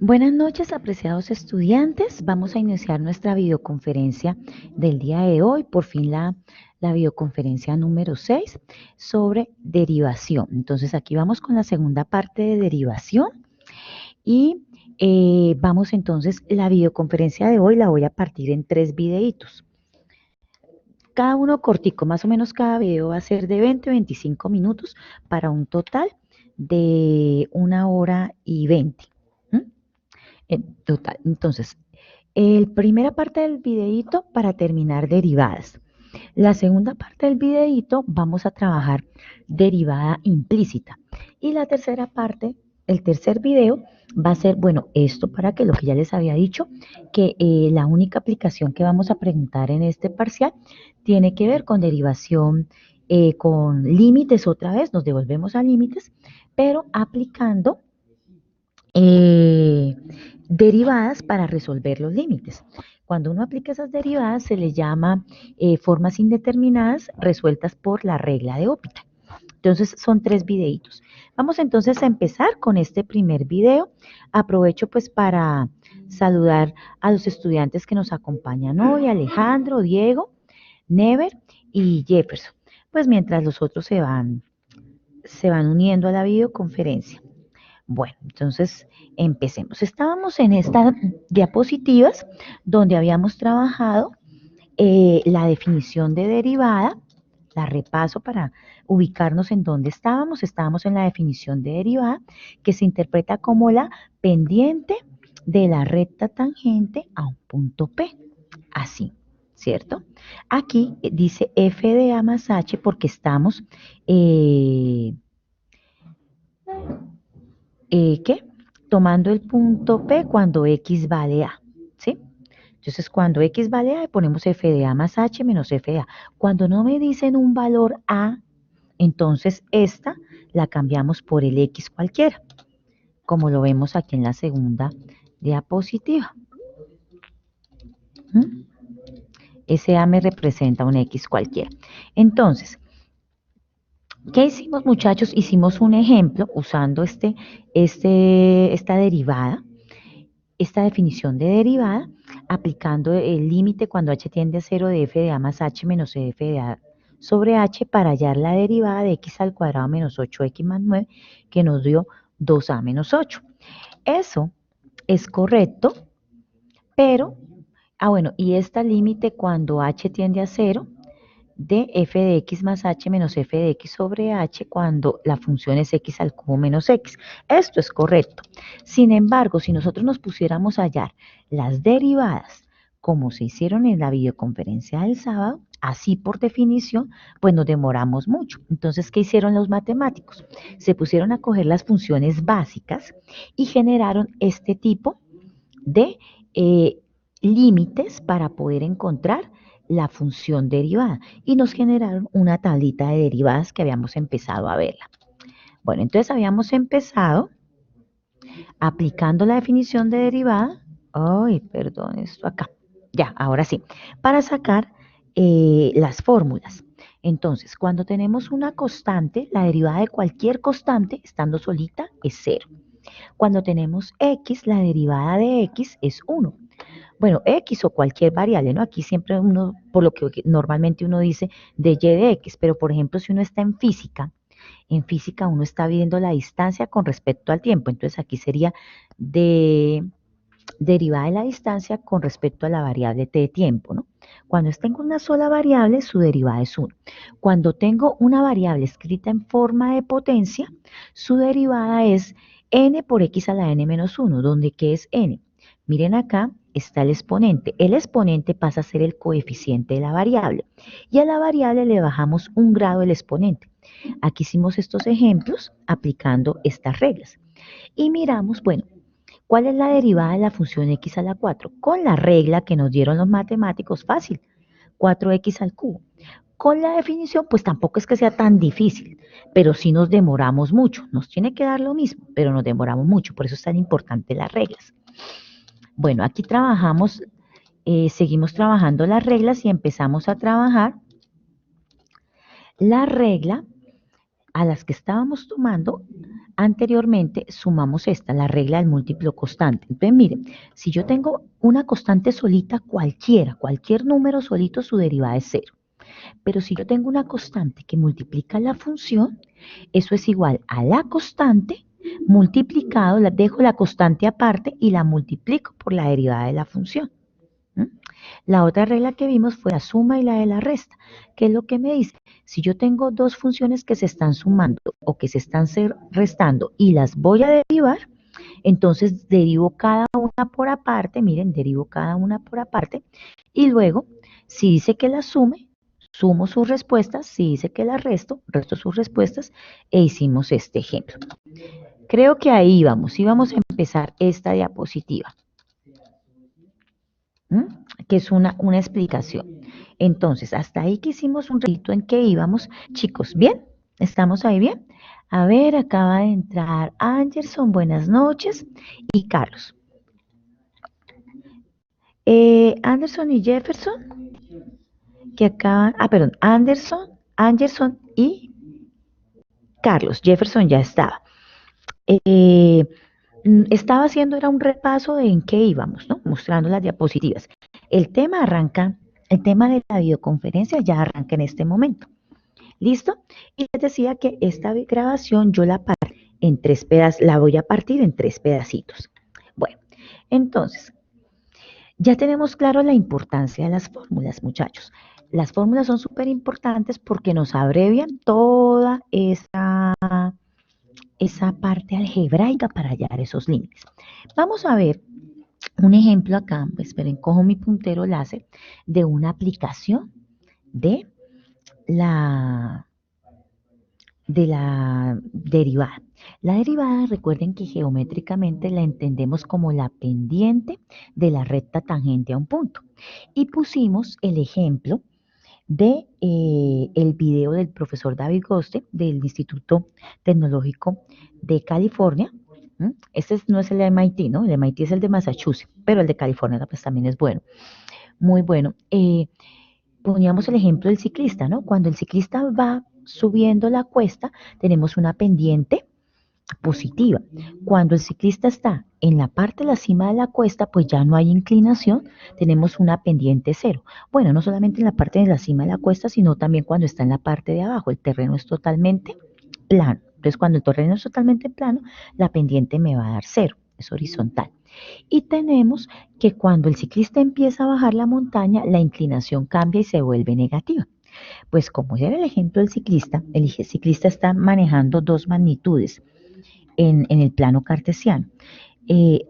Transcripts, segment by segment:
Buenas noches, apreciados estudiantes. Vamos a iniciar nuestra videoconferencia del día de hoy, por fin la videoconferencia número 6 sobre derivación. Entonces aquí vamos con la segunda parte de derivación y vamos entonces, la videoconferencia de hoy la voy a partir en 3 videitos. Cada uno cortico, más o menos cada video va a ser de 20 a 25 minutos para un total de 1 hora y 20. ¿M? En total. Entonces, el primera parte del videíto para terminar derivadas. La segunda parte del videíto vamos a trabajar derivada implícita. Y la tercera parte, el tercer video, va a ser, bueno, esto para que lo que ya les había dicho, que la única aplicación que vamos a preguntar en este parcial tiene que ver con derivación, con límites otra vez, nos devolvemos a límites, pero aplicando eh, derivadas para resolver los límites. Cuando uno aplica esas derivadas se les llama formas indeterminadas resueltas por la regla de Hopital. Entonces son 3 videitos. Vamos entonces a empezar con este primer video. Aprovecho pues para saludar a los estudiantes que nos acompañan hoy, Alejandro, Diego, Never y Jefferson. Pues mientras los otros se van uniendo a la videoconferencia. Bueno, entonces empecemos. Estábamos en estas diapositivas donde habíamos trabajado la definición de derivada. La repaso para ubicarnos en dónde estábamos. Estábamos en la definición de derivada, que se interpreta como la pendiente de la recta tangente a un punto P. Así, ¿cierto? Aquí dice f de a más h porque estamos eh, ¿qué? Tomando el punto P cuando X vale A, ¿sí? Entonces, cuando X vale A, ponemos f de A más H menos f de A. Cuando no me dicen un valor A, entonces esta la cambiamos por el X cualquiera, como lo vemos aquí en la segunda diapositiva. ¿Mm? Ese A me representa un X cualquiera. Entonces, ¿qué hicimos, muchachos? Hicimos un ejemplo usando esta derivada, esta definición de derivada, aplicando el límite cuando h tiende a 0 de f de a más h menos f de a sobre h para hallar la derivada de x al cuadrado menos 8x más 9, que nos dio 2a menos 8. Eso es correcto, pero, bueno, y esta límite cuando h tiende a 0 de f de x más h menos f de x sobre h cuando la función es x al cubo menos x. Esto es correcto. Sin embargo, si nosotros nos pusiéramos a hallar las derivadas como se hicieron en la videoconferencia del sábado, así por definición, pues nos demoramos mucho. Entonces, ¿qué hicieron los matemáticos? Se pusieron a coger las funciones básicas y generaron este tipo de límites para poder encontrar la función derivada y nos generaron una tablita de derivadas que habíamos empezado a verla. Bueno, entonces habíamos empezado aplicando la definición de derivada. Ay, perdón, esto acá. Ya, ahora sí. Para sacar las fórmulas. Entonces, cuando tenemos una constante, la derivada de cualquier constante, estando solita, es 0. Cuando tenemos x, la derivada de x es 1. Bueno, x o cualquier variable, ¿no? Aquí siempre uno, por lo que normalmente uno dice de y de x, pero por ejemplo, si uno está en física uno está viendo la distancia con respecto al tiempo, entonces aquí sería de derivada de la distancia con respecto a la variable t de tiempo, ¿no? Cuando tengo una sola variable, su derivada es 1. Cuando tengo una variable escrita en forma de potencia, su derivada es n por x a la n menos 1, donde ¿qué es n? Miren acá está el exponente. El exponente pasa a ser el coeficiente de la variable y a la variable le bajamos un grado el exponente. Aquí hicimos estos ejemplos aplicando estas reglas. Y miramos, bueno, ¿cuál es la derivada de la función x a la 4? Con la regla que nos dieron los matemáticos, fácil, 4x al cubo. Con la definición, pues tampoco es que sea tan difícil, pero sí nos demoramos mucho. Nos tiene que dar lo mismo, pero nos demoramos mucho, por eso es tan importante las reglas. Bueno, aquí trabajamos, seguimos trabajando las reglas y empezamos a trabajar la regla a las que estábamos tomando anteriormente, sumamos esta, la regla del múltiplo constante. Entonces, miren, si yo tengo una constante solita cualquiera, cualquier número solito, su derivada es cero. Pero si yo tengo una constante que multiplica la función, eso es igual a la constante multiplicado, dejo la constante aparte y la multiplico por la derivada de la función. ¿Mm? La otra regla que vimos fue la suma y la de la resta, que es lo que me dice, si yo tengo dos funciones que se están sumando o que se están restando y las voy a derivar, entonces derivo cada una por aparte, miren, derivo cada una por aparte y luego, si dice que la sume, sumo sus respuestas, si dice que la resto, resto sus respuestas e hicimos este ejemplo. Creo que ahí íbamos a empezar esta diapositiva. Que es una explicación. Entonces, hasta ahí que hicimos un ratito en que íbamos. Chicos, ¿bien? ¿Estamos ahí bien? A ver, acaba de entrar Anderson, buenas noches, y Carlos. Anderson y Jefferson, que acaban, perdón, Anderson y Carlos. Jefferson ya estaba. Estaba haciendo, era un repaso de en qué íbamos, ¿no? Mostrando las diapositivas. El tema de la videoconferencia ya arranca en este momento. ¿Listo? Y les decía que esta grabación yo la parto en tres pedazos, la voy a partir en tres pedacitos. Bueno, entonces, ya tenemos claro la importancia de las fórmulas, muchachos. Las fórmulas son súper importantes porque nos abrevian toda esa parte algebraica para hallar esos límites. Vamos a ver un ejemplo acá, esperen, cojo mi puntero láser de una aplicación de la derivada. La derivada, recuerden que geométricamente la entendemos como la pendiente de la recta tangente a un punto. Y pusimos el ejemplo de el video del profesor David Goste del Instituto Tecnológico de California. Este no es el MIT, ¿no? El MIT es el de Massachusetts, pero el de California pues también es bueno, muy bueno. Poníamos el ejemplo del ciclista, ¿no? Cuando el ciclista va subiendo la cuesta, tenemos una pendiente positiva. Cuando el ciclista está en la parte de la cima de la cuesta, pues ya no hay inclinación, tenemos una pendiente cero. Bueno, no solamente en la parte de la cima de la cuesta, sino también cuando está en la parte de abajo, el terreno es totalmente plano. Entonces, cuando el terreno es totalmente plano, la pendiente me va a dar cero, es horizontal. Y tenemos que cuando el ciclista empieza a bajar la montaña, la inclinación cambia y se vuelve negativa. Pues como era el ejemplo del ciclista, el ciclista está manejando dos magnitudes en el plano cartesiano.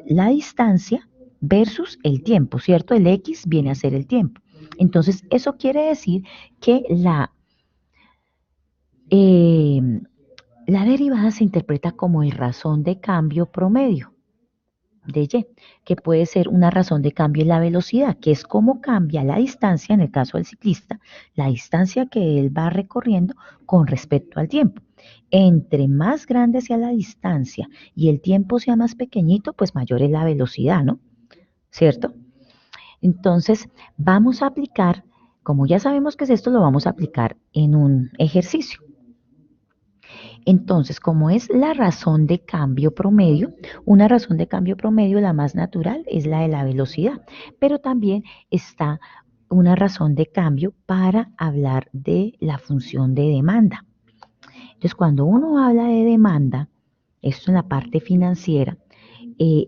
La distancia versus el tiempo, ¿cierto? El X viene a ser el tiempo. Entonces, eso quiere decir que la derivada se interpreta como el razón de cambio promedio de Y, que puede ser una razón de cambio en la velocidad, que es cómo cambia la distancia, en el caso del ciclista, la distancia que él va recorriendo con respecto al tiempo. Entre más grande sea la distancia y el tiempo sea más pequeñito, pues mayor es la velocidad, ¿no? ¿Cierto? Entonces, vamos a aplicar, como ya sabemos que es esto, lo vamos a aplicar en un ejercicio. Entonces, como es la razón de cambio promedio, una razón de cambio promedio, la más natural, es la de la velocidad, pero también está una razón de cambio para hablar de la función de demanda. Entonces, cuando uno habla de demanda, esto en la parte financiera,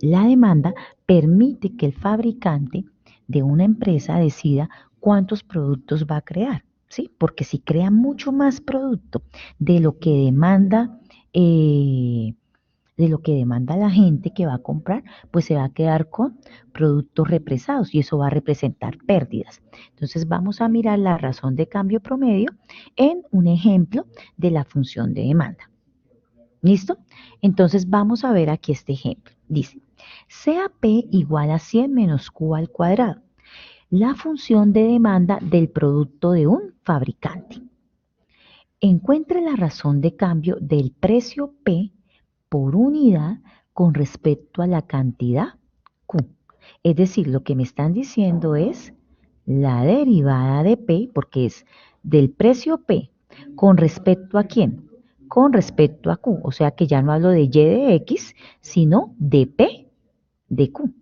la demanda permite que el fabricante de una empresa decida cuántos productos va a crear. ¿Sí? Porque si crea mucho más producto de lo que demanda, la gente que va a comprar, pues se va a quedar con productos represados y eso va a representar pérdidas. Entonces vamos a mirar la razón de cambio promedio en un ejemplo de la función de demanda. ¿Listo? Entonces vamos a ver aquí este ejemplo. Dice, sea P igual a 100 menos Q al cuadrado, la función de demanda del producto de un fabricante. Encuentre la razón de cambio del precio P por unidad con respecto a la cantidad Q. Es decir, lo que me están diciendo es la derivada de P, porque es del precio P con respecto a quién, con respecto a Q. O sea que ya no hablo de Y de X, sino de P de Q.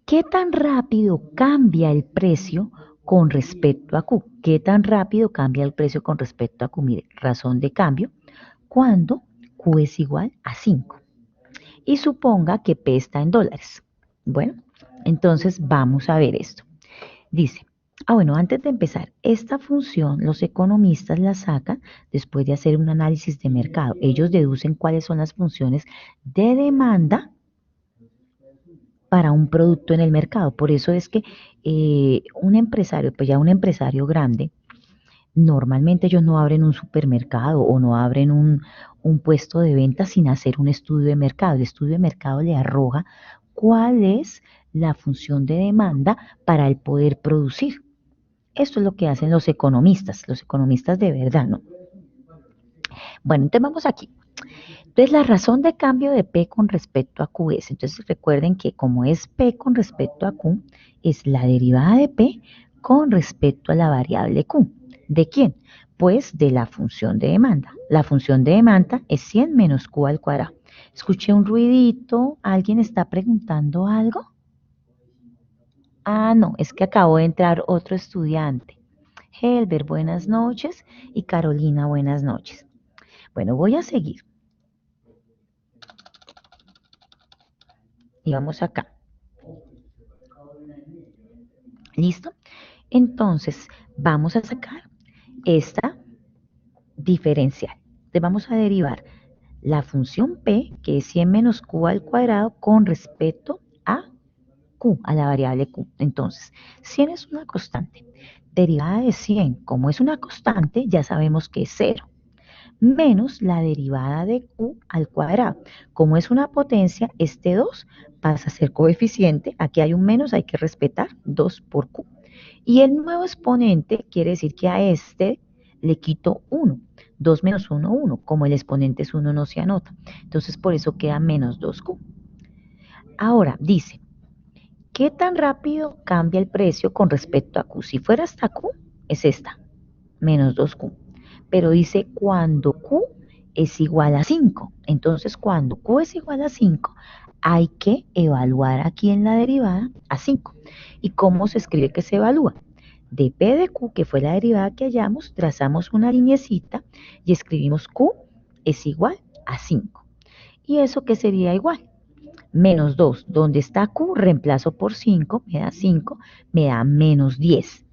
¿Qué tan rápido cambia el precio con respecto a Q? ¿Qué tan rápido cambia el precio con respecto a Q? Mire, razón de cambio, cuando Q es igual a 5. Y suponga que P está en dólares. Bueno, entonces vamos a ver esto. Dice, bueno, antes de empezar, esta función los economistas la sacan después de hacer un análisis de mercado. Ellos deducen cuáles son las funciones de demanda para un producto en el mercado. Por eso es que un empresario, pues ya un empresario grande, normalmente ellos no abren un supermercado o no abren un puesto de venta sin hacer un estudio de mercado. El estudio de mercado le arroja cuál es la función de demanda para el poder producir. Esto es lo que hacen los economistas de verdad, ¿no? Bueno, entonces vamos aquí. Entonces, la razón de cambio de P con respecto a Q es, entonces recuerden que como es P con respecto a Q, es la derivada de P con respecto a la variable Q. ¿De quién? Pues de la función de demanda. La función de demanda es 100 menos Q al cuadrado. Escuché un ruidito, ¿alguien está preguntando algo? Ah, no, es que acabó de entrar otro estudiante. Helber, buenas noches, y Carolina, buenas noches. Bueno, voy a seguir. Y vamos acá. ¿Listo? Entonces, vamos a sacar esta diferencial. Entonces, vamos a derivar la función P, que es 100 menos Q al cuadrado, con respecto a Q, a la variable Q. Entonces, 100 es una constante. Derivada de 100, como es una constante, ya sabemos que es 0. Menos la derivada de Q al cuadrado. Como es una potencia, este 2 pasa a ser coeficiente. Aquí hay un menos, hay que respetar 2 por Q. Y el nuevo exponente quiere decir que a este le quito 1. 2 menos 1, 1. Como el exponente es 1, no se anota. Entonces, por eso queda menos 2Q. Ahora, dice, ¿qué tan rápido cambia el precio con respecto a Q? Si fuera hasta Q, es esta, menos 2Q. Pero dice cuando Q es igual a 5. Entonces, cuando Q es igual a 5, hay que evaluar aquí en la derivada a 5. ¿Y cómo se escribe que se evalúa? De P de Q, que fue la derivada que hallamos, trazamos una linecita y escribimos Q es igual a 5. ¿Y eso qué sería igual? Menos 2. Donde está Q, reemplazo por 5, me da 5, me da menos 10.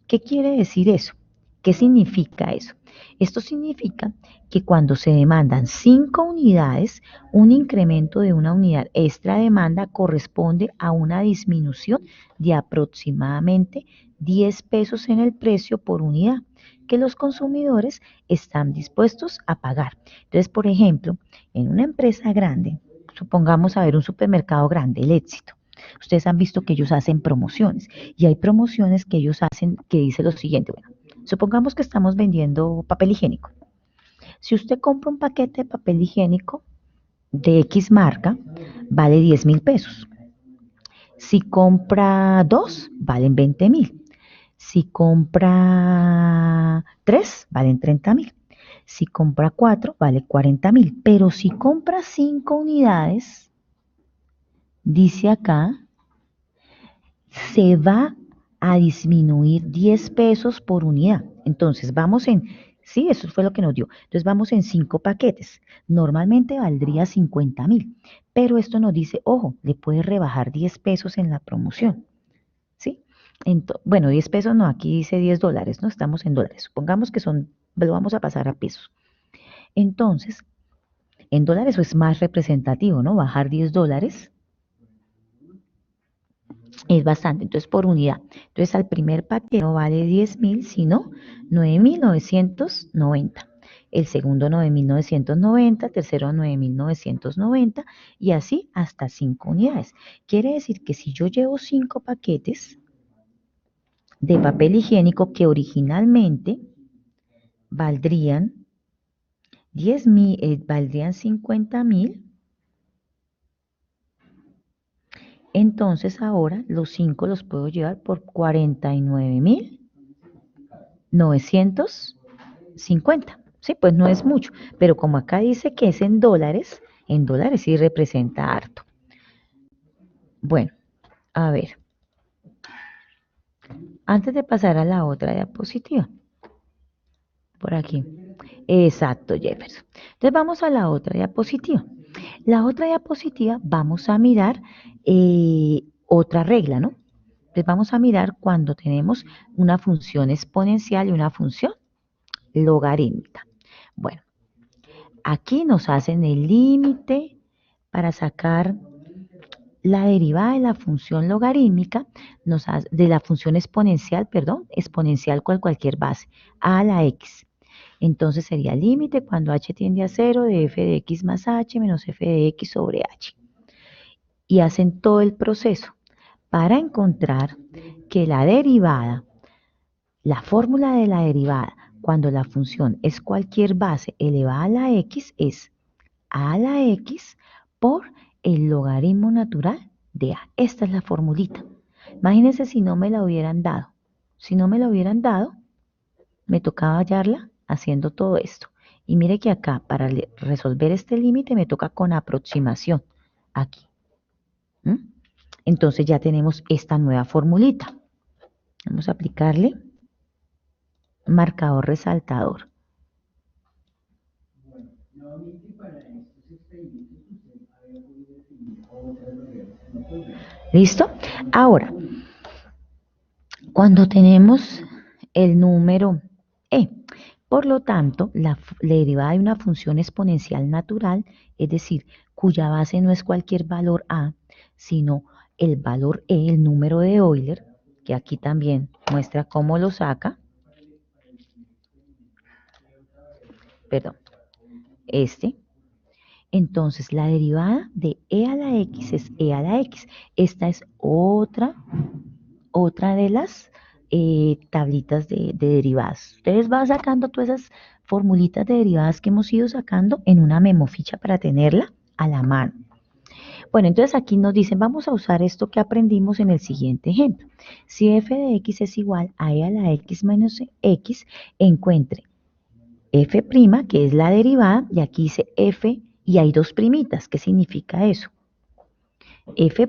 ¿Qué quiere decir eso? ¿Qué significa eso? Esto significa que cuando se demandan 5 unidades, un incremento de una unidad extra demanda corresponde a una disminución de aproximadamente 10 pesos en el precio por unidad que los consumidores están dispuestos a pagar. Entonces, por ejemplo, en una empresa grande, supongamos a ver un supermercado grande, el Éxito. Ustedes han visto que ellos hacen promociones y hay promociones que ellos hacen que dice lo siguiente, bueno, supongamos que estamos vendiendo papel higiénico. Si usted compra un paquete de papel higiénico de X marca, vale 10.000 pesos. Si compra dos, valen 20.000. Si compra tres, valen 30.000. Si compra cuatro, vale 40.000. Pero si compra 5 unidades, dice acá, se va a disminuir 10 pesos por unidad. Entonces, vamos en, sí, eso fue lo que nos dio. Entonces, vamos en 5 paquetes. Normalmente valdría 50.000, pero esto nos dice, ojo, le puede rebajar 10 pesos en la promoción. ¿Sí? Bueno, 10 pesos no, aquí dice $10, no estamos en dólares. Supongamos que son, lo vamos a pasar a pesos. Entonces, en dólares es más representativo, ¿no? Bajar $10 es bastante, entonces por unidad. Entonces al primer paquete no vale 10.000, sino 9.990. El segundo 9.990, tercero 9.990 y así hasta 5 unidades. Quiere decir que si yo llevo 5 paquetes de papel higiénico que originalmente valdrían 10.000, valdrían 50.000, entonces ahora los 5 los puedo llevar por 49.950. Sí, pues no es mucho, pero como acá dice que es en dólares sí representa harto. Bueno, a ver, antes de pasar a la otra diapositiva, por aquí. Exacto, Jefferson. Entonces vamos a la otra diapositiva. La otra diapositiva vamos a mirar otra regla, ¿no? Entonces vamos a mirar cuando tenemos una función exponencial y una función logarítmica. Bueno, aquí nos hacen el límite para sacar la derivada de la función logarítmica, de la función exponencial, perdón, exponencial con cualquier base, a la x. Entonces sería límite cuando h tiende a 0 de f de x más h menos f de x sobre h. Y hacen todo el proceso para encontrar que la derivada, la fórmula de la derivada, cuando la función es cualquier base elevada a la x, es a la x por el logaritmo natural de a. Esta es la formulita. Imagínense si no me la hubieran dado. Si no me la hubieran dado, me tocaba hallarla haciendo todo esto. Y mire que acá, para resolver este límite, me toca con aproximación. Aquí. ¿Mm? Entonces ya tenemos esta nueva formulita. Vamos a aplicarle marcador resaltador. ¿Listo? Ahora, cuando tenemos el número e, por lo tanto, la derivada de una función exponencial natural, es decir, cuya base no es cualquier valor a, sino el valor e, el número de Euler, que aquí también muestra cómo lo saca, perdón, este. Entonces, la derivada de e a la x es e a la x. Esta es otra de las tablitas de derivadas. Ustedes van sacando todas esas formulitas de derivadas que hemos ido sacando en una memoficha para tenerla a la mano. Bueno, entonces aquí nos dicen, vamos a usar esto que aprendimos en el siguiente ejemplo. Si f de x es igual a e a la x menos x, encuentre f', que es la derivada, y aquí dice f, y hay dos primitas. ¿Qué significa eso? F'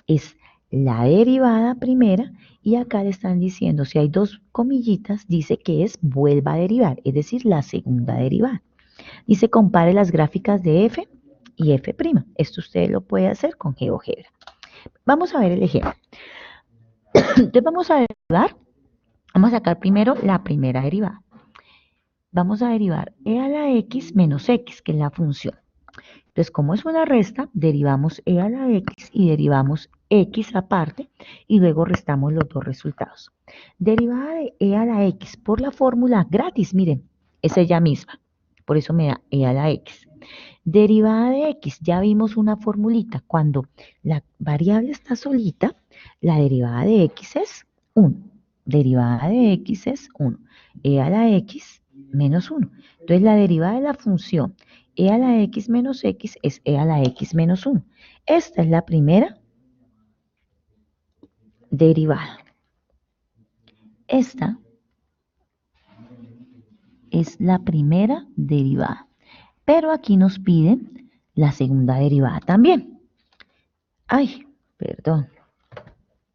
es la derivada primera y acá le están diciendo, si hay dos comillitas, dice que es vuelva a derivar, es decir, la segunda derivada. Dice compare las gráficas de F y F'. Esto usted lo puede hacer con GeoGebra. Vamos a ver el ejemplo. Entonces vamos a derivar, vamos a sacar primero la primera derivada. Vamos a derivar e a la x menos x, que es la función. Entonces, como es una resta, derivamos e a la x y derivamos x aparte y luego restamos los dos resultados. Derivada de e a la x por la fórmula gratis, miren, es ella misma. Por eso me da e a la x. Derivada de x, ya vimos una formulita. Cuando la variable está solita, la derivada de x es 1. Derivada de x es 1. E a la x menos 1. Entonces, la derivada de la función e a la x menos x es e a la x menos 1. Esta es la primera derivada. Esta es la primera derivada. Pero aquí nos piden la segunda derivada también. Ay, perdón.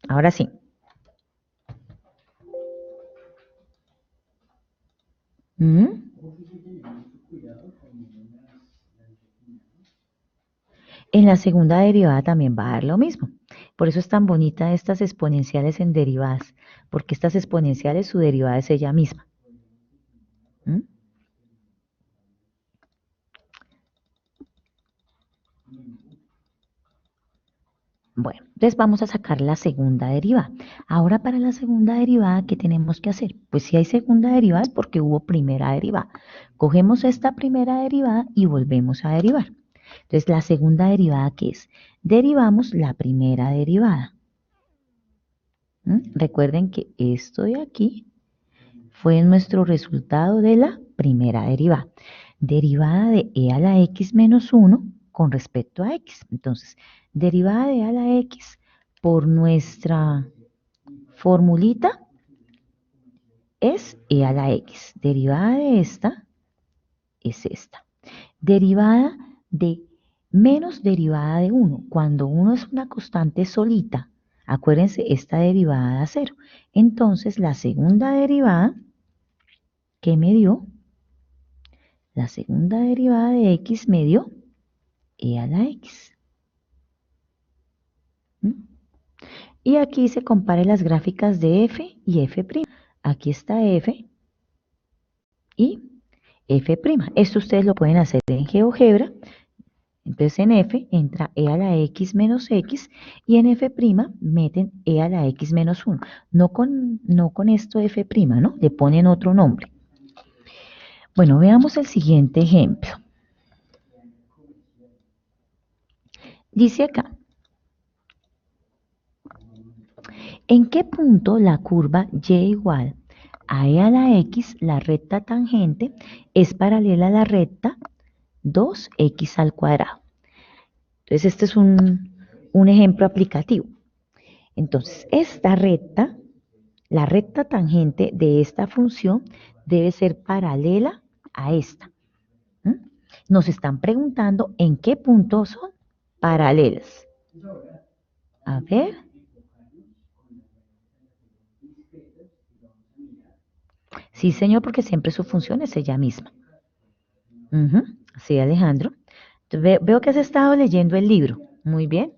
Ahora sí. En la segunda derivada también va a dar lo mismo. Por eso es tan bonita estas exponenciales en derivadas, porque estas exponenciales su derivada es ella misma. ¿Mm? Bueno, entonces vamos a sacar la segunda derivada. Ahora para la segunda derivada, ¿qué tenemos que hacer? Pues si hay segunda derivada es porque hubo primera derivada. Cogemos esta primera derivada y volvemos a derivar. Entonces la segunda derivada, ¿qué es? Derivamos la primera derivada. Recuerden que esto de aquí fue nuestro resultado de la primera derivada. Derivada de e a la x menos 1 con respecto a x. Entonces, derivada de e a la x por nuestra formulita es e a la x. Derivada de esta es esta. Derivada de menos derivada de 1. Cuando 1 es una constante solita, acuérdense, esta derivada da 0. Entonces, la segunda derivada que me dio, la segunda derivada de x me dio e a la x. ¿Mm? Y aquí se compare las gráficas de f y f'. Aquí está f y f'. Esto ustedes lo pueden hacer en GeoGebra. Entonces en f entra e a la x menos x y en f' meten e a la x menos 1. No con esto f', ¿no? Le ponen otro nombre. Bueno, veamos el siguiente ejemplo. Dice acá, ¿en qué punto la curva y igual a e a la x, la recta tangente, es paralela a la recta 2x al cuadrado? Entonces este es un ejemplo aplicativo. Entonces esta recta, la recta tangente de esta función debe ser paralela a esta. ¿Mm? Nos están preguntando en qué punto son paralelas. A ver. Sí, señor, porque siempre su función es ella misma. Sí, Alejandro. Veo que has estado leyendo el libro. Muy bien.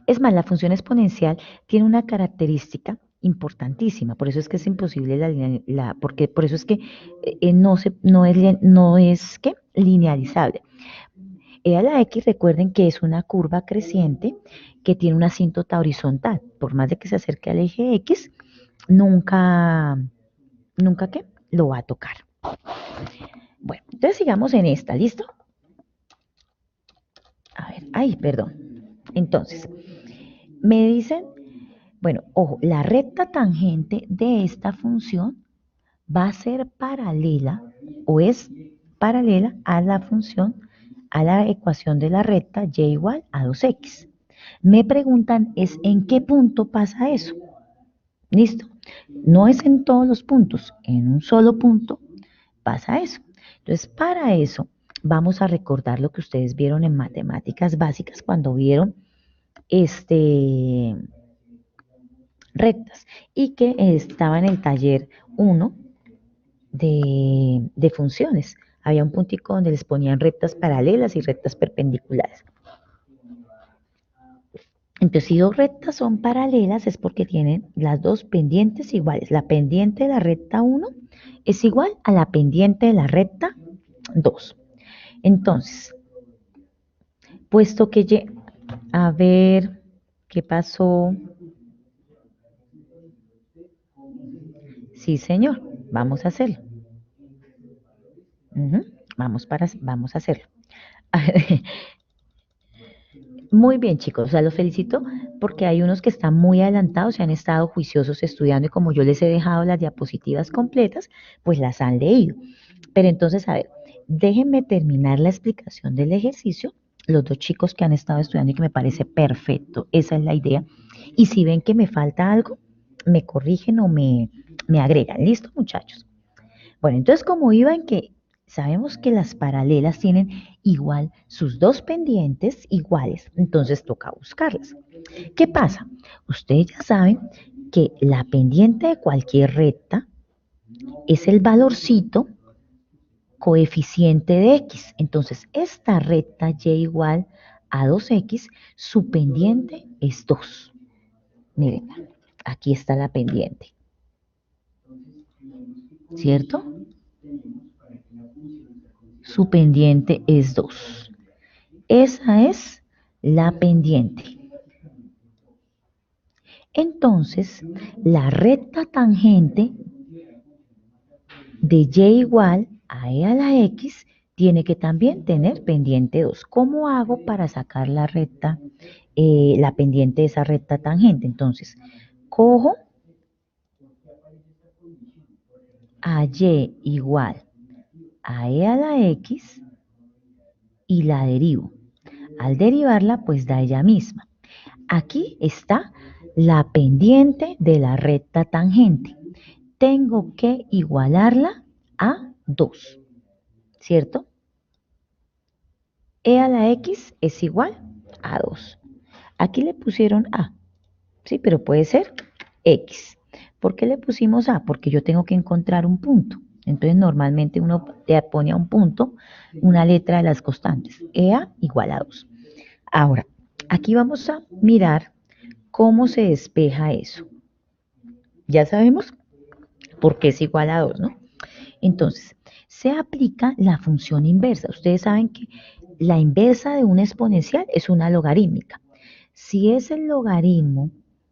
Es más, la función exponencial tiene una característica importantísima, por eso es que es imposible porque por eso es que no es ¿qué? Linealizable. E a la x, recuerden que es una curva creciente que tiene una asíntota horizontal. Por más de que se acerque al eje x, nunca ¿qué? Lo va a tocar. Bueno, entonces sigamos en esta, ¿listo? A ver, ay, perdón. Entonces, me dicen, bueno, ojo, la recta tangente de esta función va a ser paralela o es paralela a la función, a la ecuación de la recta y igual a 2x. Me preguntan es en qué punto pasa eso. ¿Listo? No es en todos los puntos, en un solo punto pasa eso. Entonces, para eso vamos a recordar lo que ustedes vieron en matemáticas básicas cuando vieron rectas y que estaba en el taller 1 de funciones. Había un puntico donde les ponían rectas paralelas y rectas perpendiculares. Entonces, si dos rectas son paralelas es porque tienen las dos pendientes iguales. La pendiente de la recta 1 es igual a la pendiente de la recta 2. Entonces, puesto que, a ver, ¿qué pasó? Sí, señor, vamos a hacerlo. Vamos a hacerlo. Muy bien, chicos, o sea, los felicito porque hay unos que están muy adelantados y han estado juiciosos estudiando y como yo les he dejado las diapositivas completas, pues las han leído. Pero entonces, a ver, déjenme terminar la explicación del ejercicio. Los dos chicos que han estado estudiando y que me parece perfecto, esa es la idea. Y si ven que me falta algo, me corrigen o me agregan. ¿Listo, muchachos? Bueno, entonces como iba en que sabemos que las paralelas tienen igual sus dos pendientes iguales, entonces toca buscarlas. ¿Qué pasa? Ustedes ya saben que la pendiente de cualquier recta es el valorcito coeficiente de x. Entonces, esta recta y igual a 2x, su pendiente es 2. Miren, aquí está la pendiente. ¿Cierto? Su pendiente es 2. Esa es la pendiente. Entonces, la recta tangente de y igual a e a la x tiene que también tener pendiente 2. ¿Cómo hago para sacar la recta, la pendiente de esa recta tangente? Entonces, cojo a y igual a e a la x y la derivo. Al derivarla, pues da ella misma. Aquí está la pendiente de la recta tangente. Tengo que igualarla a 2, ¿cierto? E a la X es igual a 2. Aquí le pusieron A, sí, pero puede ser X. ¿Por qué le pusimos A? Porque yo tengo que encontrar un punto. Entonces, normalmente uno le pone a un punto una letra de las constantes. EA igual a 2. Ahora, aquí vamos a mirar cómo se despeja eso. Ya sabemos por qué es igual a 2, ¿no? Entonces, se aplica la función inversa. Ustedes saben que la inversa de una exponencial es una logarítmica. Si es el logaritmo,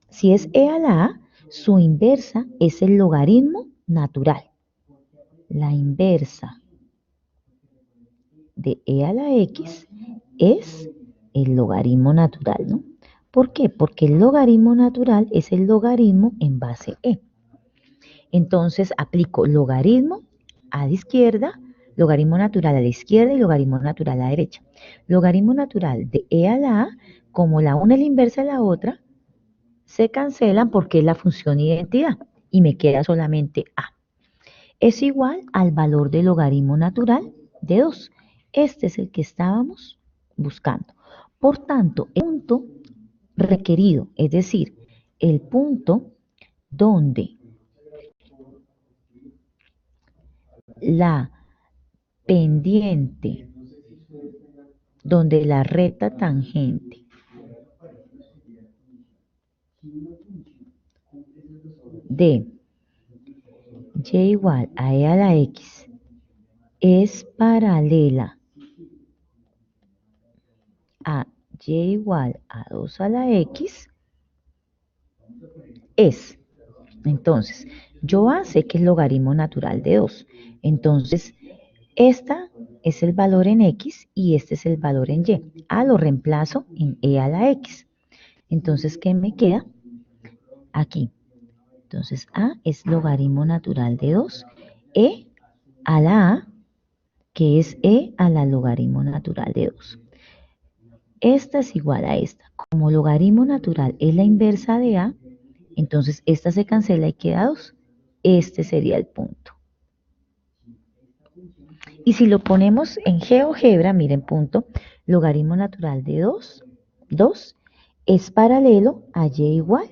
si es e a la a, su inversa es el logaritmo natural. La inversa de e a la x es el logaritmo natural, ¿no? ¿Por qué? Porque el logaritmo natural es el logaritmo en base e. Entonces aplico logaritmo a la izquierda, logaritmo natural a la izquierda y logaritmo natural a la derecha. Logaritmo natural de e a la a, como la una es la inversa de la otra, se cancelan porque es la función identidad y me queda solamente a. Es igual al valor del logaritmo natural de 2. Este es el que estábamos buscando. Por tanto, el punto requerido, es decir, el punto donde la pendiente, donde la recta tangente de y igual a e a la x es paralela a y igual a 2 a la x, es. Entonces, yo A sé que es logaritmo natural de 2. Entonces, esta es el valor en x y este es el valor en y. A lo reemplazo en e a la x. Entonces, ¿qué me queda? Aquí. Entonces, A es logaritmo natural de 2. E a la A, que es e a la logaritmo natural de 2. Esta es igual a esta. Como logaritmo natural es la inversa de A, entonces esta se cancela y queda 2. Este sería el punto. Y si lo ponemos en GeoGebra, miren punto, logaritmo natural de 2 es paralelo a y igual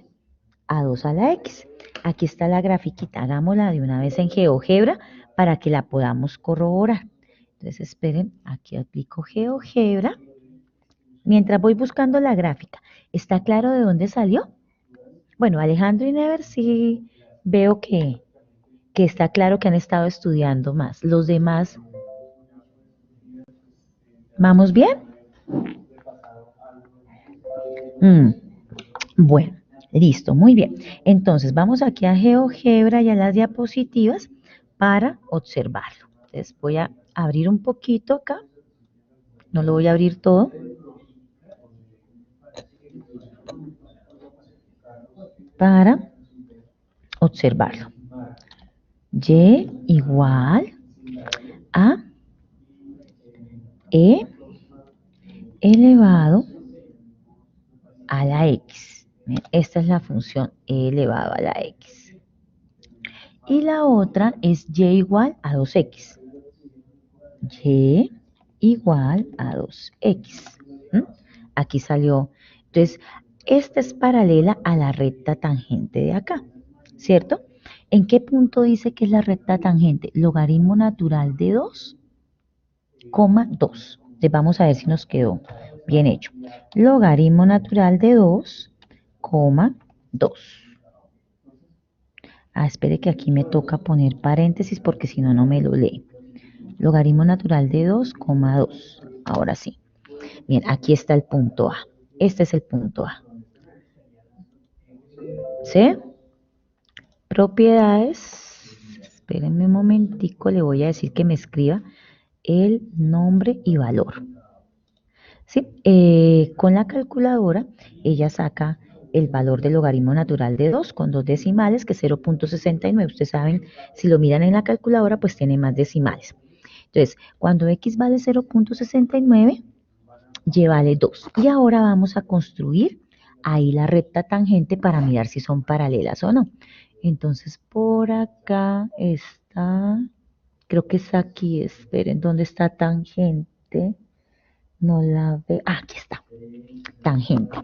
a 2 a la x. Aquí está la grafiquita, hagámosla de una vez en GeoGebra para que la podamos corroborar. Entonces esperen, aquí aplico GeoGebra. Mientras voy buscando la gráfica, ¿está claro de dónde salió? Bueno, Alejandro y Never sí veo que está claro que han estado estudiando más. Los demás, ¿vamos bien? Mm, bueno, listo, muy bien. Entonces, vamos aquí a GeoGebra y a las diapositivas para observarlo. Entonces, voy a abrir un poquito acá. No lo voy a abrir todo. Para observarlo. Y igual a e elevado a la x. Esta es la función e elevado a la x. Y la otra es y igual a 2x. Y igual a 2x. Aquí salió. Entonces, esta es paralela a la recta tangente de acá, ¿cierto? ¿En qué punto dice que es la recta tangente? Logaritmo natural de 2, 2. Entonces, vamos a ver si nos quedó bien hecho. Logaritmo natural de 2, 2. Espere que aquí me toca poner paréntesis porque si no, no me lo lee. Logaritmo natural de 2, 2. Ahora sí. Bien, aquí está el punto A. Este es el punto A. ¿Sí? Propiedades. Espérenme un momentico, le voy a decir que me escriba el nombre y valor. ¿Sí? Con la calculadora, ella saca el valor del logaritmo natural de 2 con 2 decimales, que es 0.69. Ustedes saben, si lo miran en la calculadora, pues tiene más decimales. Entonces, cuando x vale 0.69, y vale 2. Y ahora vamos a construir ahí la recta tangente para mirar si son paralelas o no. Entonces por acá está, creo que es aquí, esperen, ¿dónde está tangente? No la veo, aquí está, tangente.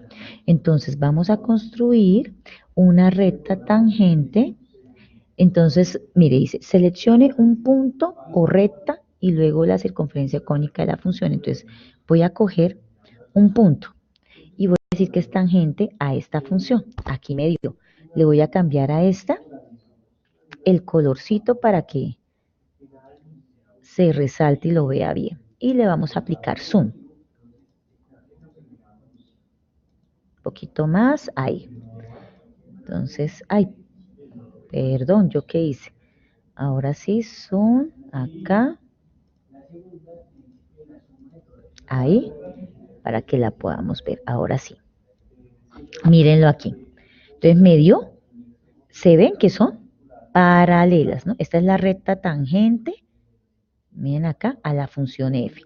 Entonces vamos a construir una recta tangente. Entonces, mire, dice, seleccione un punto o recta y luego la circunferencia cónica de la función. Entonces, voy a coger un punto y voy a decir que es tangente a esta función. Aquí me dio. Le voy a cambiar a esta el colorcito para que se resalte y lo vea bien. Y le vamos a aplicar zoom. Un poquito más, ahí. Entonces, ay, perdón, ¿yo qué hice? Ahora sí, zoom, acá, ahí, para que la podamos ver. Ahora sí. Mírenlo aquí. Entonces me dio, se ven que son paralelas, ¿no? Esta es la recta tangente, miren acá, a la función f,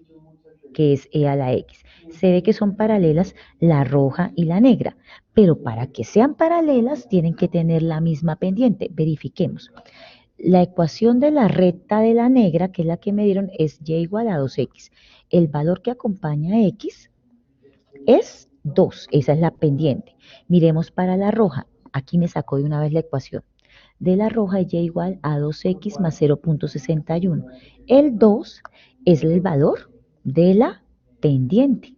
que es e a la x. Se ve que son paralelas la roja y la negra, pero para que sean paralelas tienen que tener la misma pendiente. Verifiquemos. La ecuación de la recta de la negra, que es la que me dieron, es y igual a 2x. El valor que acompaña a x es 2, esa es la pendiente. Miremos para la roja, aquí me sacó de una vez la ecuación. De la roja y igual a 2x más 0.61. El 2 es el valor de la pendiente,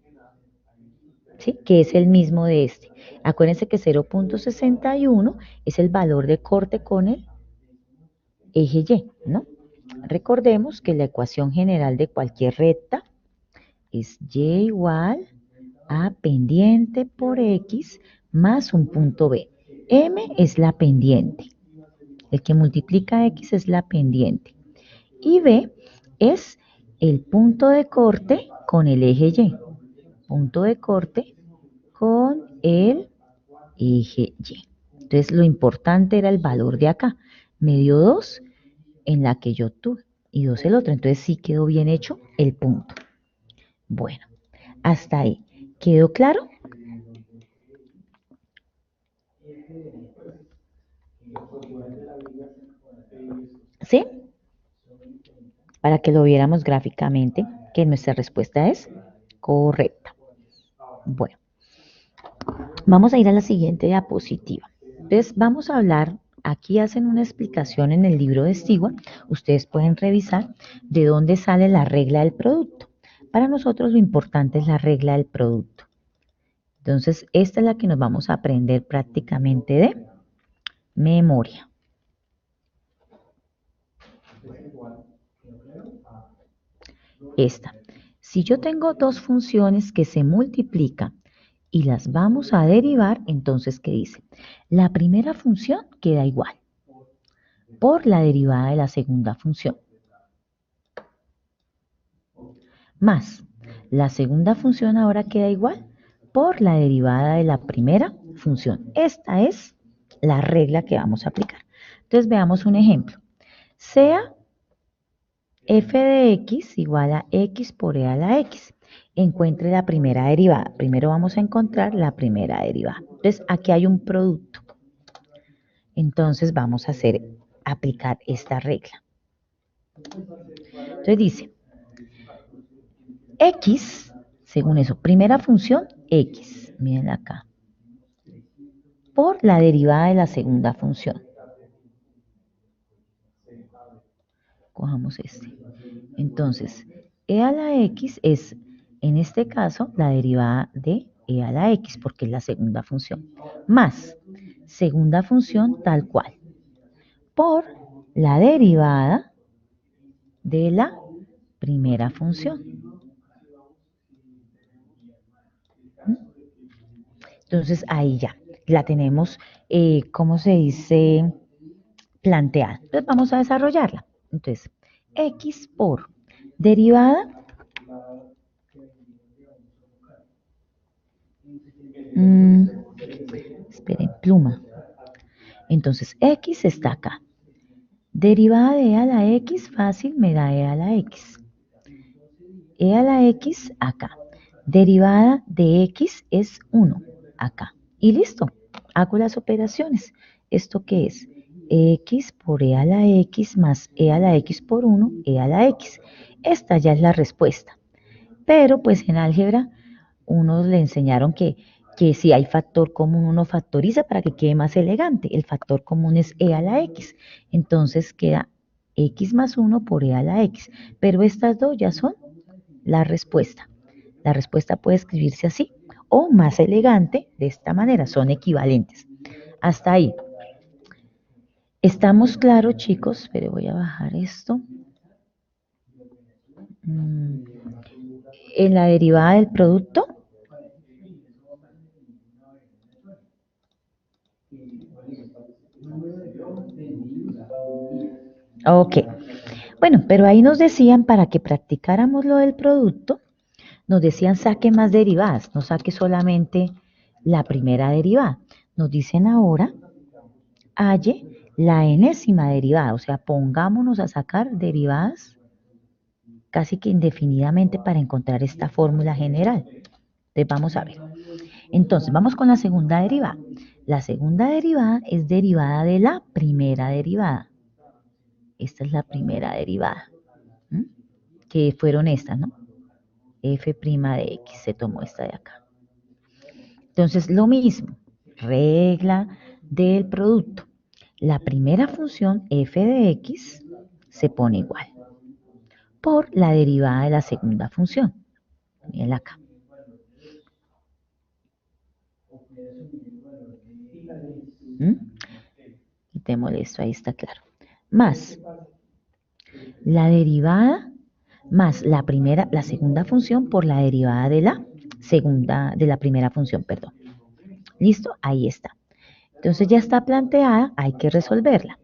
¿sí? Que es el mismo de este. Acuérdense que 0.61 es el valor de corte con el eje Y, ¿no? Recordemos que la ecuación general de cualquier recta es y igual a pendiente por x más un punto b. M es la pendiente. El que multiplica x es la pendiente. Y b es el punto de corte con el eje y. Punto de corte con el eje y. Entonces lo importante era el valor de acá. Me dio 2 en la que yo tuve y 2 el otro. Entonces sí quedó bien hecho el punto. Bueno, hasta ahí. ¿Quedó claro? ¿Sí? Para que lo viéramos gráficamente, que nuestra respuesta es correcta. Bueno, vamos a ir a la siguiente diapositiva. Entonces, vamos a hablar, aquí hacen una explicación en el libro de Stewart, ustedes pueden revisar de dónde sale la regla del producto. Para nosotros lo importante es la regla del producto. Entonces, esta es la que nos vamos a aprender prácticamente de memoria. Esta. Si yo tengo dos funciones que se multiplican y las vamos a derivar, entonces, ¿qué dice? La primera función queda igual por la derivada de la segunda función. Más, la segunda función ahora queda igual por la derivada de la primera función. Esta es la regla que vamos a aplicar. Entonces, veamos un ejemplo. Sea f de x igual a x por e a la x. Encuentre la primera derivada. Primero vamos a encontrar la primera derivada. Entonces, aquí hay un producto. Entonces, vamos a aplicar esta regla. Entonces, dice, x, según eso, primera función, x. Miren acá. Por la derivada de la segunda función. Cojamos este. Entonces, e a la x es, en este caso, la derivada de e a la x, porque es la segunda función, más segunda función tal cual, por la derivada de la primera función. Entonces, ahí ya la tenemos, ¿cómo se dice? Planteada. Entonces, vamos a desarrollarla. Entonces, x por derivada esperen, pluma. Entonces, x está acá. Derivada de e a la x, fácil, me da e a la x. E a la x acá. Derivada de x es 1 acá. y listo, hago las operaciones. ¿Esto qué es? X por e a la x más e a la x por 1, e a la x. Esta ya es la respuesta. Pero pues en álgebra unos le enseñaron que si hay factor común uno factoriza para que quede más elegante. El factor común es e a la x. Entonces queda x más 1 por e a la x. Pero estas dos ya son la respuesta. La respuesta puede escribirse así o más elegante de esta manera. Son equivalentes. Hasta ahí. ¿Estamos claros, chicos? Pero voy a bajar esto. En la derivada del producto. Ok. Bueno, pero ahí nos decían para que practicáramos lo del producto, nos decían saque más derivadas, no saque solamente la primera derivada. Nos dicen ahora, halle la enésima derivada, o sea, pongámonos a sacar derivadas casi que indefinidamente para encontrar esta fórmula general. Entonces vamos a ver. Entonces vamos con la segunda derivada. La segunda derivada es derivada de la primera derivada. Esta es la primera derivada. ¿Mm? Que fueron estas, ¿no? F' de X, se tomó esta de acá. Entonces, lo mismo, regla del producto. La primera función f de X se pone igual por la derivada de la segunda función. Miren acá. Quitémosle esto, ahí está claro. Más la derivada más la segunda función por la derivada de la primera función, perdón. ¿Listo? Ahí está. Entonces ya está planteada, hay que resolverla.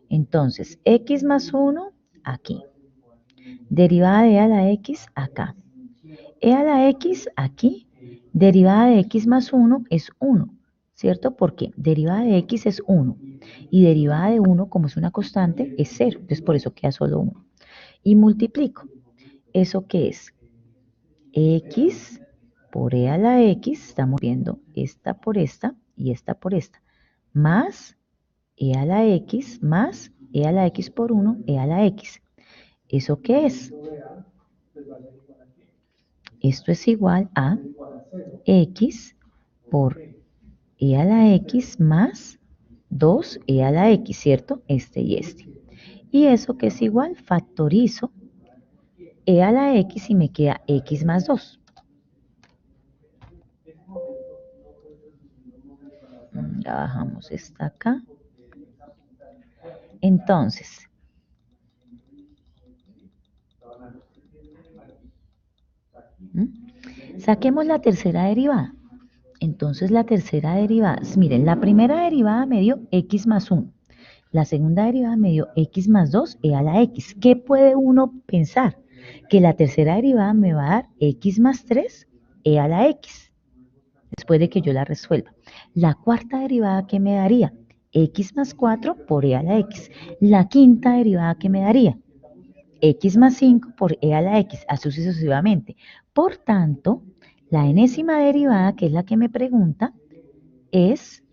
Entonces, x más 1 aquí. Derivada de e a la x acá. E a la x aquí. Derivada de x más 1 es 1, ¿cierto? Porque derivada de x es 1 y derivada de 1, como es una constante, es 0. Entonces por eso queda solo 1. Y multiplico. ¿Eso qué es? X por e a la x, estamos viendo esta por esta y esta por esta, más e a la x más e a la x por 1, e a la x. ¿Eso qué es? Esto es igual a x por e a la x más 2e a la x, ¿cierto? Este y este. ¿Y eso qué es igual? Factorizo e a la x y me queda x más 2. Ya bajamos esta acá. Entonces, saquemos la tercera derivada. Entonces la tercera derivada, miren, la primera derivada me dio x más 1. La segunda derivada me dio x más 2 e a la x. ¿Qué puede uno pensar? Que la tercera derivada me va a dar x más 3 e a la x. Después de que yo la resuelva. La cuarta derivada que me daría x más 4 por e a la x. La quinta derivada que me daría x más 5 por e a la x, así sucesivamente. Por tanto, la enésima derivada, que es la que me pregunta, es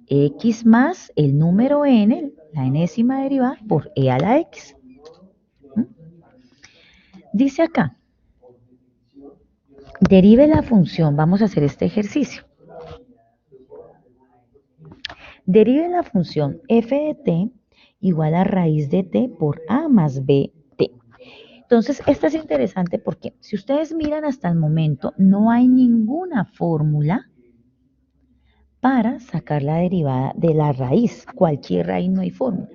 x más el número n, la enésima derivada, por e a la x. Dice acá, derive la función, vamos a hacer este ejercicio. Derive la función f de t igual a raíz de t por a más b t. Entonces, esta es interesante porque si ustedes miran hasta el momento, no hay ninguna fórmula para sacar la derivada de la raíz. Cualquier raíz no hay fórmula.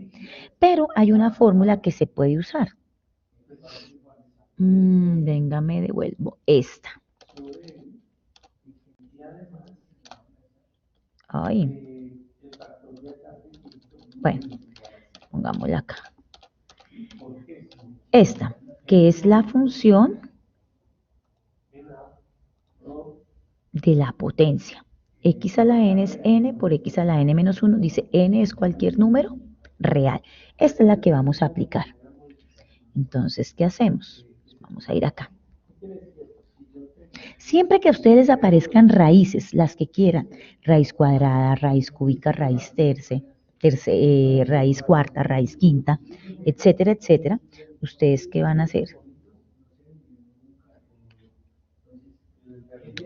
Pero hay una fórmula que se puede usar. Venga, me devuelvo esta. Ay. Bueno, pongámosla acá. Esta, que es la función de la potencia. X a la n es n por x a la n menos 1. Dice n es cualquier número real. Esta es la que vamos a aplicar. Entonces, ¿qué hacemos? Vamos a ir acá. Siempre que a ustedes les aparezcan raíces, las que quieran, raíz cuadrada, raíz cúbica, raíz raíz cuarta, raíz quinta, etcétera, etcétera, ¿ustedes qué van a hacer?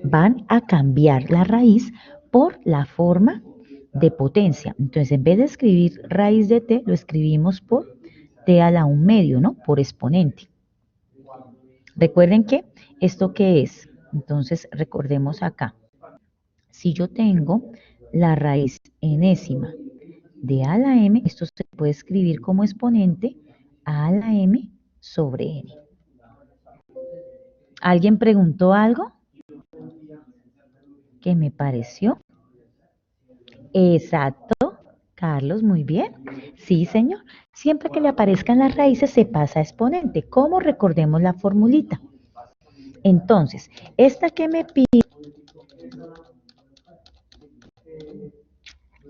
Van a cambiar la raíz por la forma de potencia. Entonces, en vez de escribir raíz de t, lo escribimos por t a la 1/2, ¿no? Por exponente. Recuerden que, ¿esto qué es? Entonces, recordemos acá. Si yo tengo la raíz enésima de a a la m, esto se puede escribir como exponente a la m sobre n. ¿Alguien preguntó algo que me pareció? Exacto, Carlos, muy bien. Sí, señor. Siempre que le aparezcan las raíces se pasa a exponente. ¿Cómo? Recordemos la formulita. Entonces, esta que me pide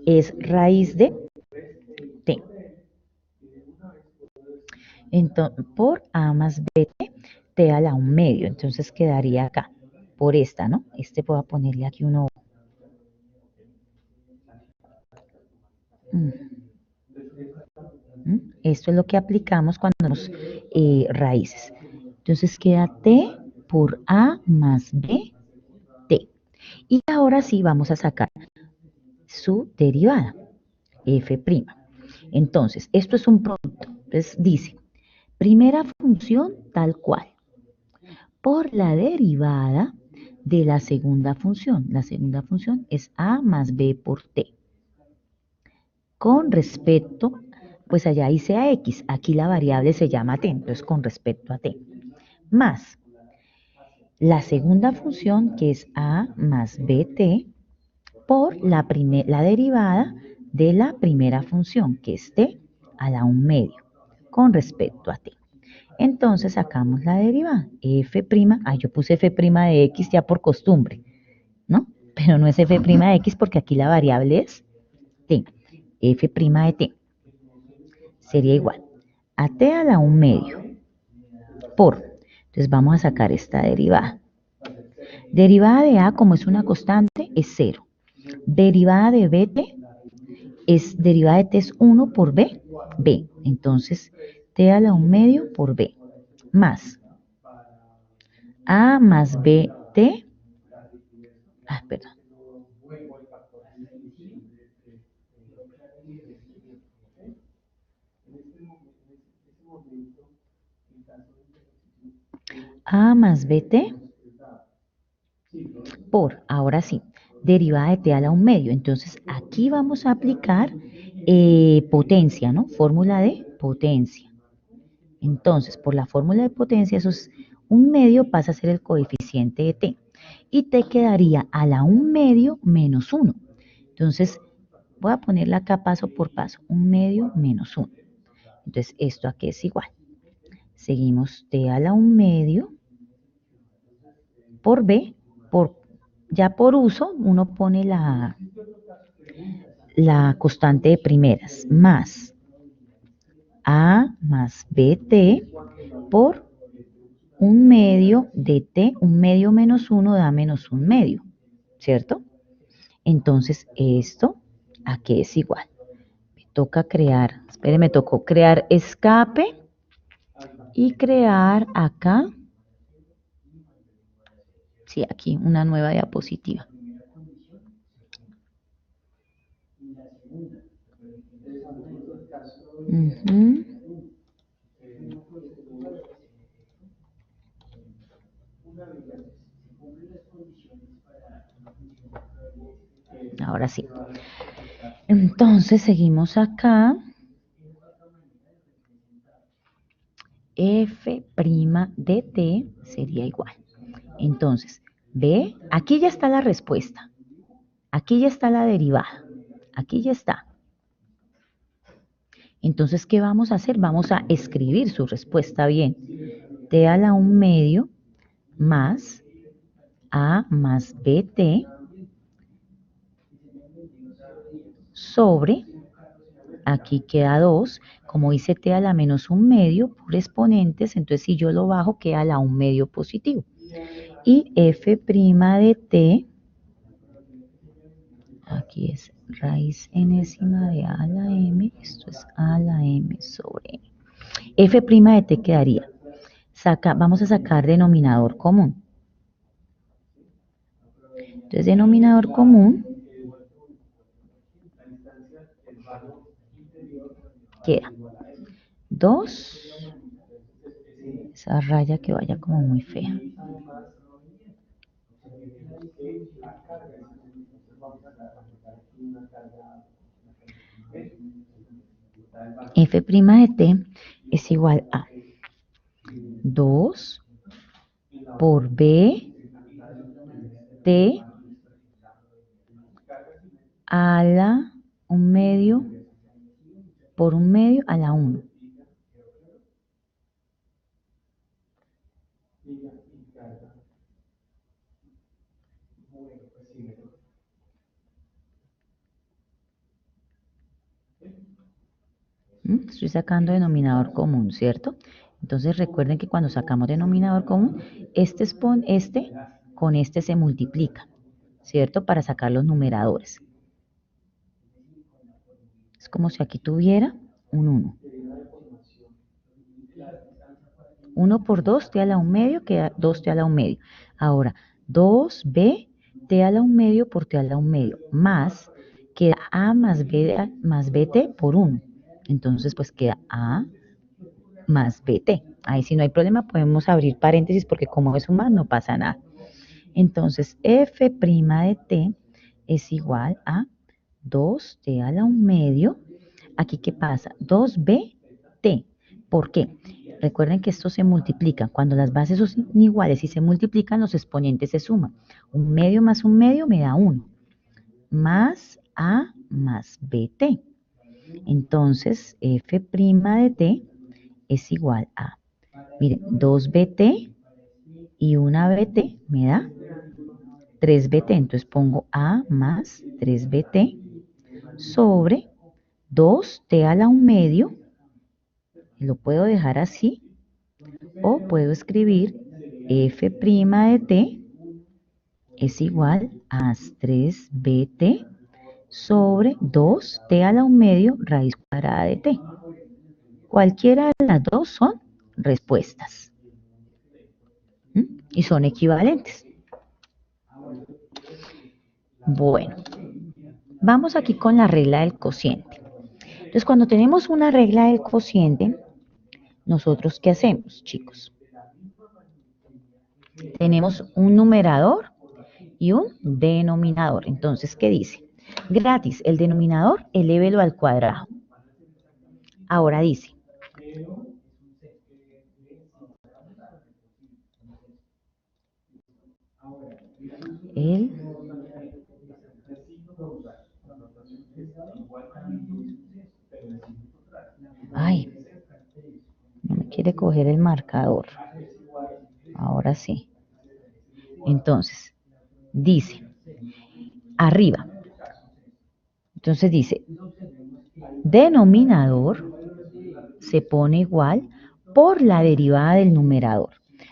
es raíz de t. Entonces, por a más b t a la 1/2. Entonces quedaría acá, por esta, ¿no? Voy a ponerle aquí uno. Esto es lo que aplicamos cuando tenemos raíces. Entonces queda t por a más b t. Y ahora sí vamos a sacar su derivada, f'. Entonces, esto es un producto. Entonces dice, primera función tal cual, por la derivada de la segunda función. La segunda función es a más b por t. Con respecto, pues allá hice a x, aquí la variable se llama t, entonces con respecto a t. Más la segunda función que es a más bt por la derivada de la primera función que es t a la 1/2 con respecto a t. Entonces sacamos la derivada, f', yo puse f' de x ya por costumbre, ¿no? Pero no es f' de x porque aquí la variable es t, f' de t. Sería igual a t a la 1/2 por, entonces vamos a sacar esta derivada. Derivada de a, como es una constante, es 0. Derivada de bt derivada de t es 1 por b, b. Entonces, t a la 1/2 por b, más a más bt, perdón. A más bt por, ahora sí, derivada de t a la 1/2. Entonces, aquí vamos a aplicar potencia, ¿no? Fórmula de potencia. Entonces, por la fórmula de potencia, eso es 1/2 pasa a ser el coeficiente de t. Y t quedaría a la 1/2 menos 1. Entonces, voy a ponerla acá paso por paso. 1/2 menos 1. Entonces, esto aquí es igual. Seguimos t a la 1/2 por b, ya por uso, uno pone la constante de primeras, más a más bt por 1/2 de t, 1/2 menos 1 da menos 1/2, ¿cierto? Entonces, esto aquí es igual. Me toca crear, me tocó crear escape y crear acá, sí, aquí una nueva diapositiva. Ahora sí. Entonces seguimos acá. F' de t sería igual. Entonces, ve, aquí ya está la respuesta. Aquí ya está la derivada. Aquí ya está. Entonces, ¿qué vamos a hacer? Vamos a escribir su respuesta bien. T a la 1/2 más a más bt sobre, aquí queda 2, como dice t a la menos 1/2 por exponentes, entonces si yo lo bajo queda a la 1/2 positivo. y f' de t, aquí es raíz enésima de a a la m, esto es a a la m sobre f' de t quedaría, vamos a sacar denominador común. Entonces, denominador común queda 2, esa raya que vaya como muy fea. F' de t es igual a 2 por b t a la 1/2 por 1/2 a la 1. Estoy sacando denominador común, ¿cierto? Entonces recuerden que cuando sacamos denominador común, este con este se multiplica, ¿cierto? Para sacar los numeradores. Es como si aquí tuviera un 1. 1 por 2, t a la 1/2, queda 2t a la 1/2. Ahora, 2b, t a la 1/2 por t a la 1/2, más, queda a más bt por 1. Entonces, pues queda a más bt. Ahí si no hay problema podemos abrir paréntesis porque como es un más no pasa nada. Entonces, f' de t es igual a 2t a la 1/2. Aquí, ¿qué pasa? 2bt. ¿Por qué? Recuerden que esto se multiplica. Cuando las bases son iguales y se multiplican, los exponentes se suman. 1/2 más 1/2 me da 1. Más a más bt. Entonces, f' de t es igual a, miren, 2bt y una bt me da 3bt. Entonces pongo a más 3bt sobre 2t a la 1/2. Lo puedo dejar así o puedo escribir f' de t es igual a 3bt sobre 2t a la 1/2 raíz cuadrada de t. Cualquiera de las dos son respuestas. Y son equivalentes. Bueno, vamos aquí con la regla del cociente. Entonces, cuando tenemos una regla del cociente, ¿nosotros qué hacemos, chicos? Tenemos un numerador y un denominador. Entonces, ¿qué dice? Gratis, el denominador, elévelo al cuadrado. Ahora dice, ay, no me quiere coger el marcador. Ahora sí. Entonces, dice, arriba. Entonces dice, denominador se pone igual por la derivada del numerador.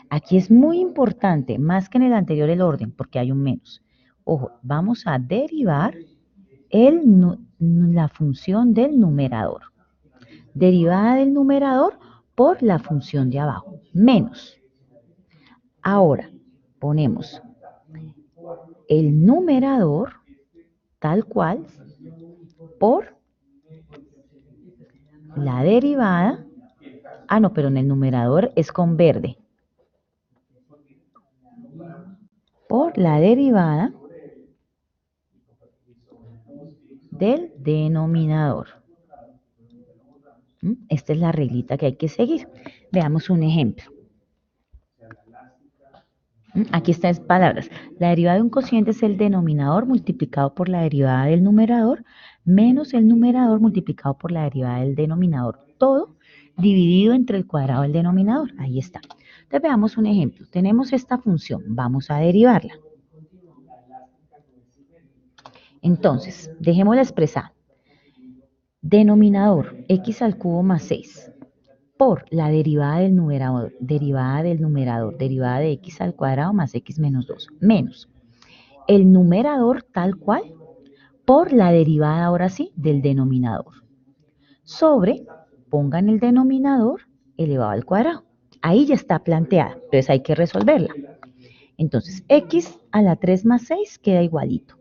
Aquí es muy importante, más que en el anterior el orden, porque hay un menos. Ojo, vamos a derivar la función del numerador. Derivada del numerador por la función de abajo, menos. Ahora, ponemos el numerador tal cual por la derivada. Ah, no, pero en el numerador es con verde. Por la derivada del denominador. Esta es la reglita que hay que seguir. Veamos un ejemplo. Aquí están palabras. La derivada de un cociente es el denominador multiplicado por la derivada del numerador menos el numerador multiplicado por la derivada del denominador. Todo dividido entre el cuadrado del denominador. Ahí está. Entonces veamos un ejemplo. Tenemos esta función. Vamos a derivarla. Entonces, dejémosla expresada. Denominador, x al cubo más 6. por la derivada del numerador, derivada de x al cuadrado más x menos 2, menos el numerador tal cual por la derivada ahora sí del denominador, sobre, pongan el denominador elevado al cuadrado. Ahí ya está planteada, entonces hay que resolverla. Entonces, x a la 3 más 6 queda igualito.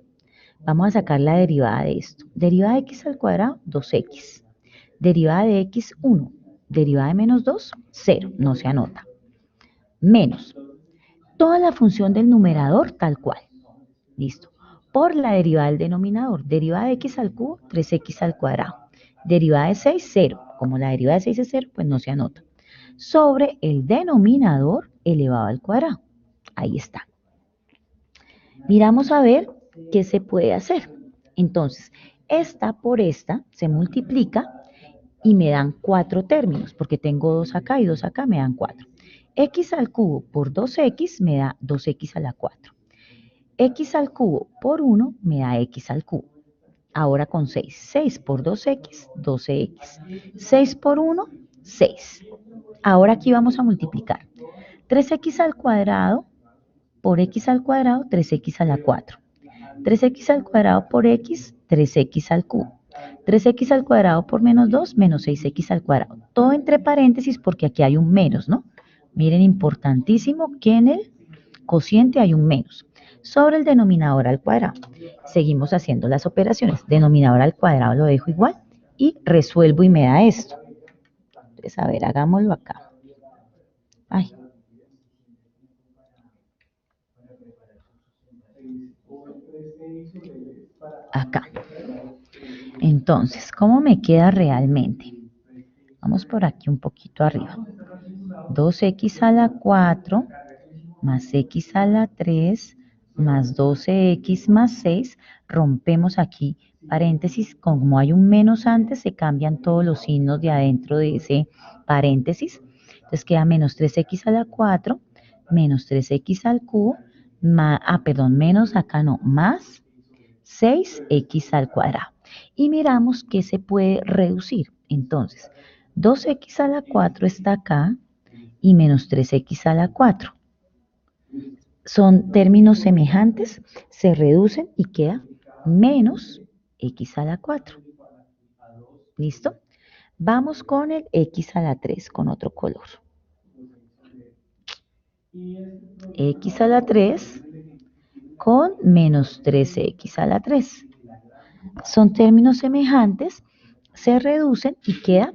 Vamos a sacar la derivada de esto. Derivada de x al cuadrado, 2x. Derivada de x, 1. Derivada de menos 2, 0. No se anota. Menos toda la función del numerador tal cual. Listo. Por la derivada del denominador. Derivada de x al cubo, 3x al cuadrado. Derivada de 6, 0. Como la derivada de 6 es 0, pues no se anota. Sobre el denominador elevado al cuadrado. Ahí está. Miramos a ver qué se puede hacer. Entonces, esta por esta se multiplica y me dan 4 términos, porque tengo 2 acá y 2 acá, me dan 4. X al cubo por 2x me da 2x a la 4. X al cubo por 1 me da x al cubo. Ahora con 6. 6 por 2x, 12x. 6 por 1, 6. Ahora aquí vamos a multiplicar. 3x al cuadrado por x al cuadrado, 3x a la 4. 3x al cuadrado por x, 3x al cubo. 3x al cuadrado por menos 2, menos 6x al cuadrado. Todo entre paréntesis porque aquí hay un menos, ¿no? Miren, importantísimo que en el cociente hay un menos. Sobre el denominador al cuadrado. Seguimos haciendo las operaciones. Denominador al cuadrado lo dejo igual y resuelvo y me da esto. Entonces, a ver, hagámoslo acá. Ay. Acá. Entonces, ¿cómo me queda realmente? Vamos por aquí un poquito arriba. 2x a la 4 más x a la 3 más 12x más 6. Rompemos aquí paréntesis. Como hay un menos antes, se cambian todos los signos de adentro de ese paréntesis. Entonces queda menos 3x a la 4 menos 3x al cubo, menos acá no, más 6x al cuadrado. Y miramos que se puede reducir. Entonces, 2x a la 4 está acá y menos 3x a la 4. Son términos semejantes, se reducen y queda menos x a la 4. ¿Listo? Vamos con el x a la 3 con otro color. X a la 3 con menos 3x a la 3. Son términos semejantes, se reducen y queda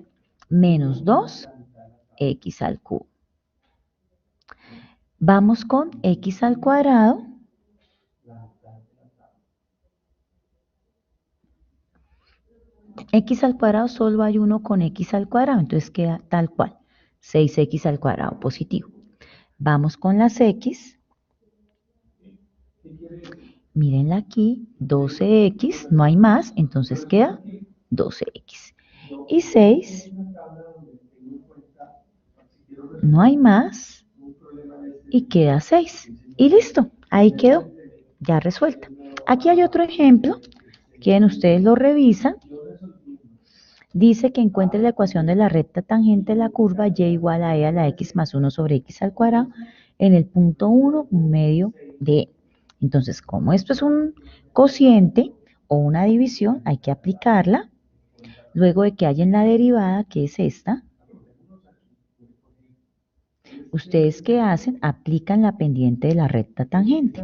menos 2x al cubo. Vamos con x al cuadrado. X al cuadrado solo hay uno con x al cuadrado, entonces queda tal cual, 6x al cuadrado positivo. Vamos con las x. Mírenla aquí, 12x, no hay más, entonces queda 12x. Y 6, no hay más, y queda 6. Y listo, ahí quedó, ya resuelta. Aquí hay otro ejemplo, que ustedes lo revisan. Dice que encuentre la ecuación de la recta tangente de la curva y igual a e a la x más 1 sobre x al cuadrado en el punto 1, un medio de e. Entonces, como esto es un cociente o una división, hay que aplicarla. Luego de que hallen la derivada, que es esta, ¿ustedes qué hacen? Aplican la pendiente de la recta tangente.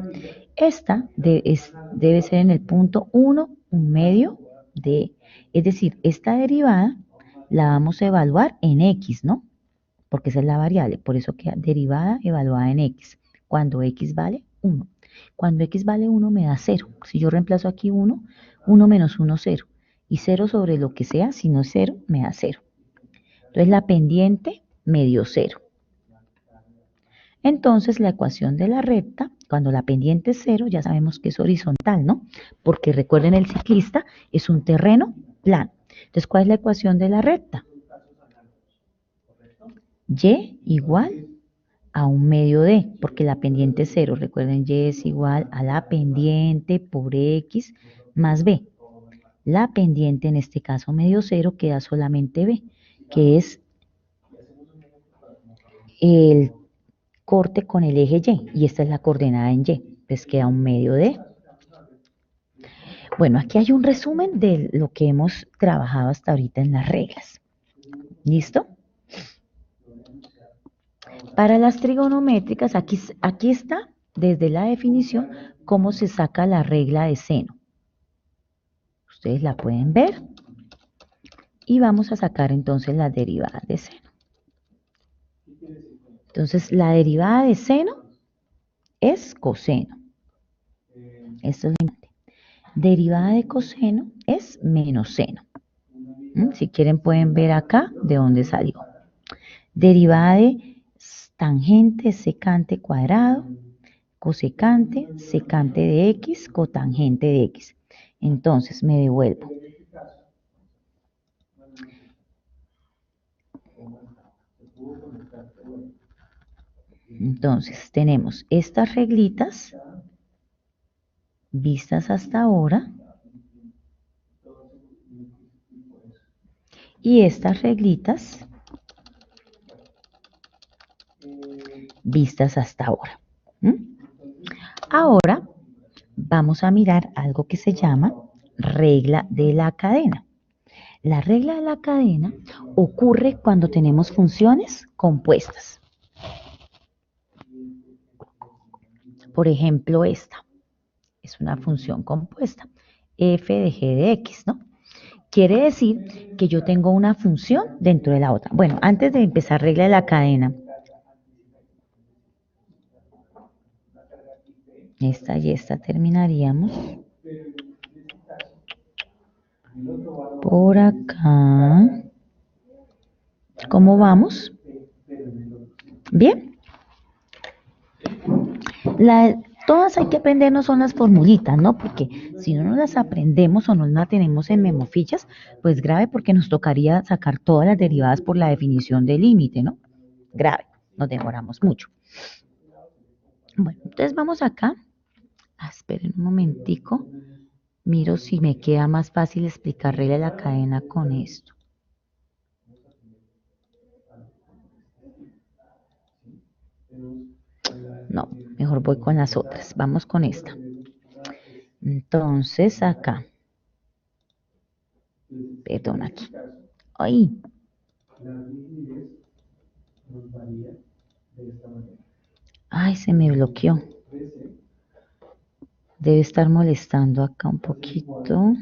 Esta debe ser en el punto 1, un medio de e. Es decir, esta derivada la vamos a evaluar en x, ¿no? Porque esa es la variable, por eso queda derivada evaluada en x, cuando x vale 1. Cuando x vale 1 me da 0. Si yo reemplazo aquí 1, 1 menos 1, 0. Y 0 sobre lo que sea, si no es 0, me da 0. Entonces la pendiente me dio 0. Entonces la ecuación de la recta, cuando la pendiente es 0, ya sabemos que es horizontal, ¿no? Porque recuerden, el ciclista es un terreno plano. Entonces, ¿cuál es la ecuación de la recta? Y igual a un medio de, porque la pendiente es 0. Recuerden, y es igual a la pendiente por x más b. La pendiente, en este caso medio 0, queda solamente b, que es el corte con el eje Y y esta es la coordenada en Y, pues queda un medio de. Bueno, aquí hay un resumen de lo que hemos trabajado hasta ahorita en las reglas. ¿Listo? Para las trigonométricas, aquí está desde la definición cómo se saca la regla de seno. Ustedes la pueden ver y vamos a sacar entonces las derivadas de seno. Entonces, la derivada de seno es coseno. Esto es lo importante. Derivada de coseno es menos seno. Si quieren pueden ver acá de dónde salió. Derivada de tangente secante cuadrado, cosecante, secante de x, cotangente de x. Entonces me devuelvo. Entonces tenemos estas reglitas vistas hasta ahora y estas reglitas vistas hasta ahora. Ahora vamos a mirar algo que se llama regla de la cadena. La regla de la cadena ocurre cuando tenemos funciones compuestas. Por ejemplo, esta es una función compuesta, f de g de x, ¿no? Quiere decir que yo tengo una función dentro de la otra. Bueno, antes de empezar regla de la cadena, esta y esta terminaríamos por acá. ¿Cómo vamos? Bien. Todas hay que aprendernos son las formulitas, ¿no? Porque si no nos las aprendemos o no las tenemos en memofichas, pues grave porque nos tocaría sacar todas las derivadas por la definición del límite, ¿no? Grave, nos demoramos mucho. Bueno, entonces vamos acá. Esperen un momentico. Miro si me queda más fácil explicar regla de la cadena con esto. No, mejor voy con las otras. Vamos con esta. Entonces acá. Perdón, aquí. ¡Ay! Ay, se me bloqueó. Debe estar molestando acá un poquito.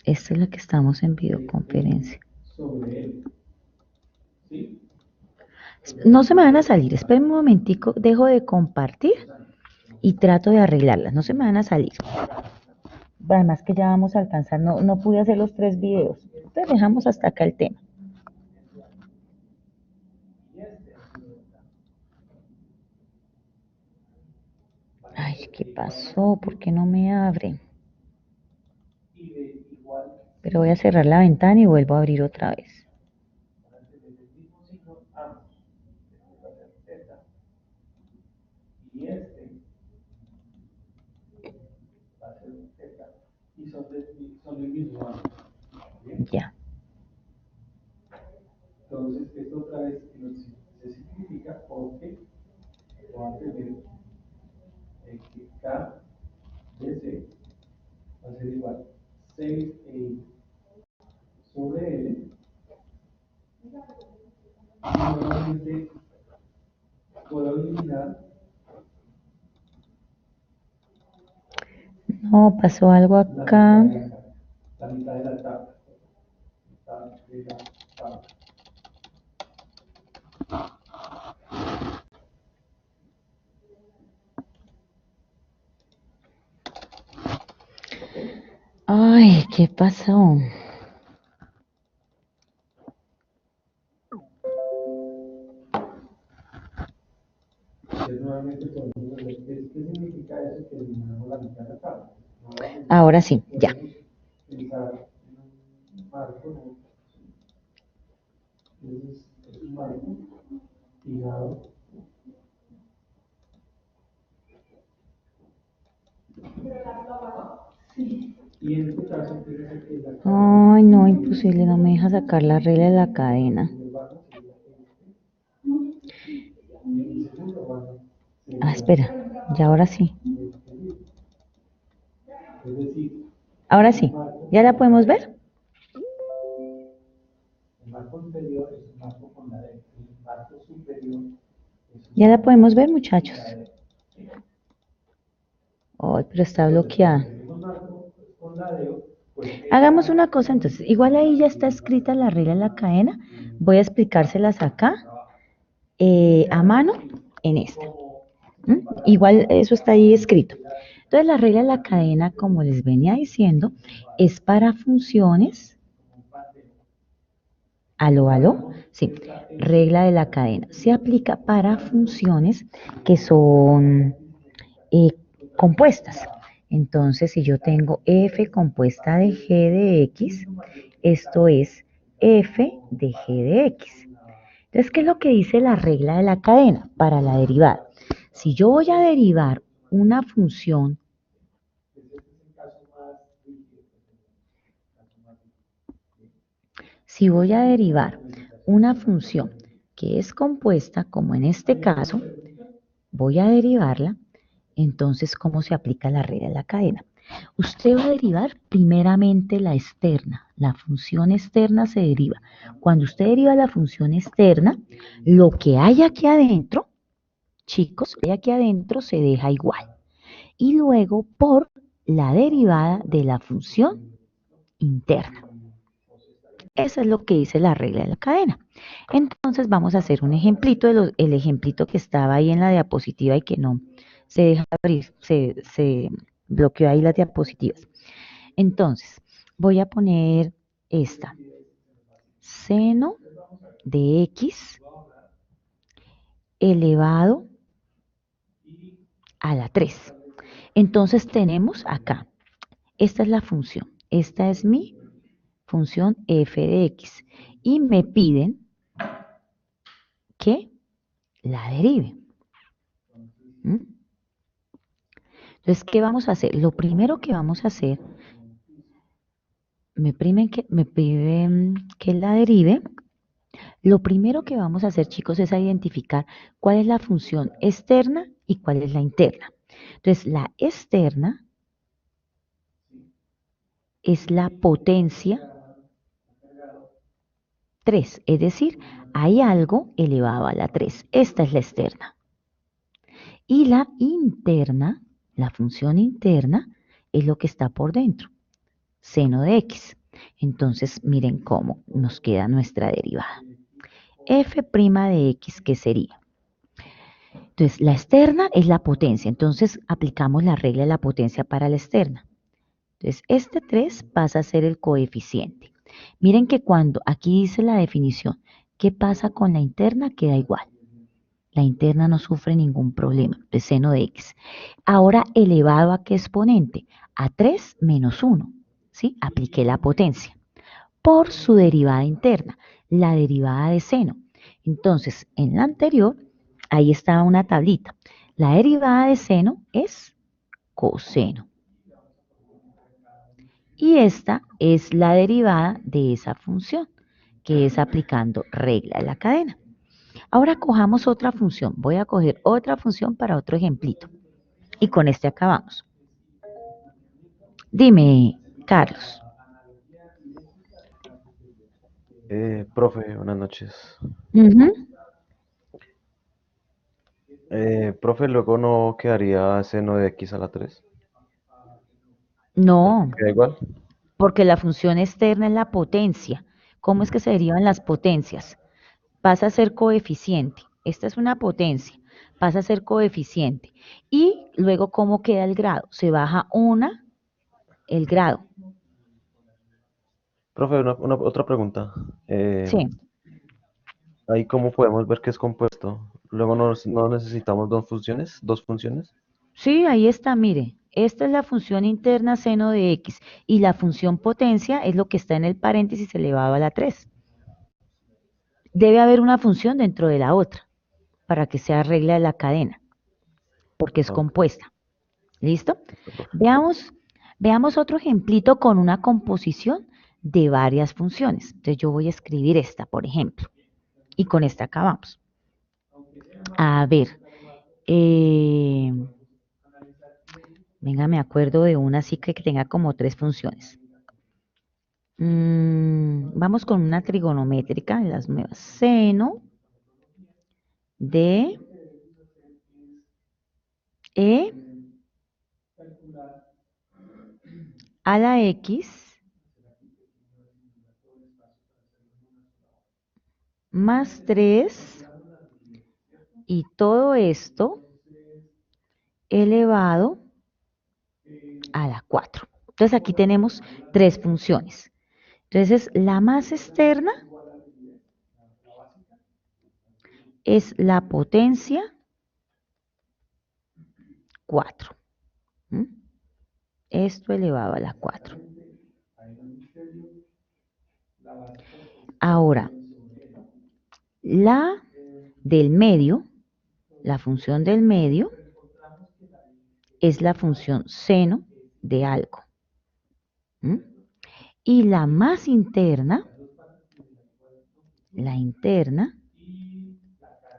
Esta es la que estamos en videoconferencia. No se me van a salir. Esperen un momentico. Dejo de compartir y trato de arreglarlas. No se me van a salir. Además que ya vamos a alcanzar. No pude hacer los 3 videos. Entonces dejamos hasta acá el tema. Ay, ¿qué pasó? ¿Por qué no me abre? Pero voy a cerrar la ventana y vuelvo a abrir otra vez. Ya. Entonces, esto otra vez se simplifica porque va a tener que K de C va a ser igual 6E sobre L. Y normalmente puedo eliminar. No, pasó algo acá. La mitad de la tabla. Ay, ¿qué pasó? Ahora sí, ya. Ay, no, imposible, no me deja sacar la regla de la cadena. Ah, espera, ya ahora sí. Ahora sí, ¿ya la podemos ver? ¿Ya la podemos ver, muchachos? Ay, pero está bloqueada. Hagamos una cosa entonces, igual ahí ya está escrita la regla de la cadena, voy a explicárselas acá a mano en esta. Igual eso está ahí escrito. Entonces la regla de la cadena, como les venía diciendo, es para funciones. Aló, aló. Sí, regla de la cadena. Se aplica para funciones que son eh, compuestas. Entonces, si yo tengo f compuesta de g de x, esto es f de g de x. Entonces, ¿qué es lo que dice la regla de la cadena para la derivada? Si yo voy a derivar una función, si voy a derivar una función que es compuesta, como en este caso, voy a derivarla, entonces, ¿cómo se aplica la regla de la cadena? Usted va a derivar primeramente la externa. La función externa se deriva. Cuando usted deriva la función externa, lo que hay aquí adentro, chicos, lo que hay aquí adentro se deja igual. Y luego por la derivada de la función interna. Eso es lo que dice la regla de la cadena. Entonces vamos a hacer un ejemplito, el ejemplito que estaba ahí en la diapositiva y que no se deja abrir, se bloqueó ahí las diapositivas. Entonces, voy a poner esta, seno de x elevado a la 3. Entonces tenemos acá, esta es la función, esta es mi función f de x y me piden que la derive. ¿Mm? Entonces, ¿qué vamos a hacer? Lo primero que vamos a hacer, me piden que la derive. Lo primero que vamos a hacer, chicos, es identificar cuál es la función externa y cuál es la interna. Entonces, la externa es la potencia 3, es decir, hay algo elevado a la 3. Esta es la externa. Y la interna, la función interna, es lo que está por dentro, seno de x. Entonces, miren cómo nos queda nuestra derivada. F' de x, ¿qué sería? Entonces, la externa es la potencia. Entonces, aplicamos la regla de la potencia para la externa. Entonces, este 3 pasa a ser el coeficiente. Miren que cuando aquí dice la definición, ¿qué pasa con la interna? Queda igual. La interna no sufre ningún problema, de seno de x. Ahora, elevado a qué exponente? A 3 menos 1. ¿Sí? Apliqué la potencia. Por su derivada interna, la derivada de seno. Entonces, en la anterior, ahí estaba una tablita. La derivada de seno es coseno. Y esta es la derivada de esa función, que es aplicando regla de la cadena. Ahora cojamos otra función. Voy a coger otra función para otro ejemplito. Y con este acabamos. Dime, Carlos. Profe, buenas noches. Ujú. Profe, luego no quedaría seno de x a la 3. No, ¿Queda igual? porque la función externa es la potencia. ¿Cómo es que se derivan las potencias? Pasa a ser coeficiente. Esta es una potencia, pasa a ser coeficiente. Y luego, ¿cómo queda el grado? Se baja el grado. Profe, otra pregunta. Sí, Ahí cómo podemos ver que es compuesto. Luego no necesitamos dos funciones. sí, ahí está, mire. Esta es la función interna seno de x y la función potencia es lo que está en el paréntesis elevado a la 3. Debe haber una función dentro de la otra para que sea regla de la cadena, porque es Ok, compuesta. ¿Listo? listo, profe. Veamos, Veamos otro ejemplito con una composición de varias funciones. Entonces yo voy a escribir esta, por ejemplo, y con esta acabamos. A ver, venga, me acuerdo de una así que tenga como 3 funciones. Vamos con una trigonométrica de las nuevas. Seno de e a la x más 3 y todo esto elevado a la 4. Entonces aquí tenemos 3 funciones. Entonces la más externa es la potencia 4. Esto elevado a la 4. Ahora, la del medio, la función del medio, es la función seno de algo. Y la más interna, la interna,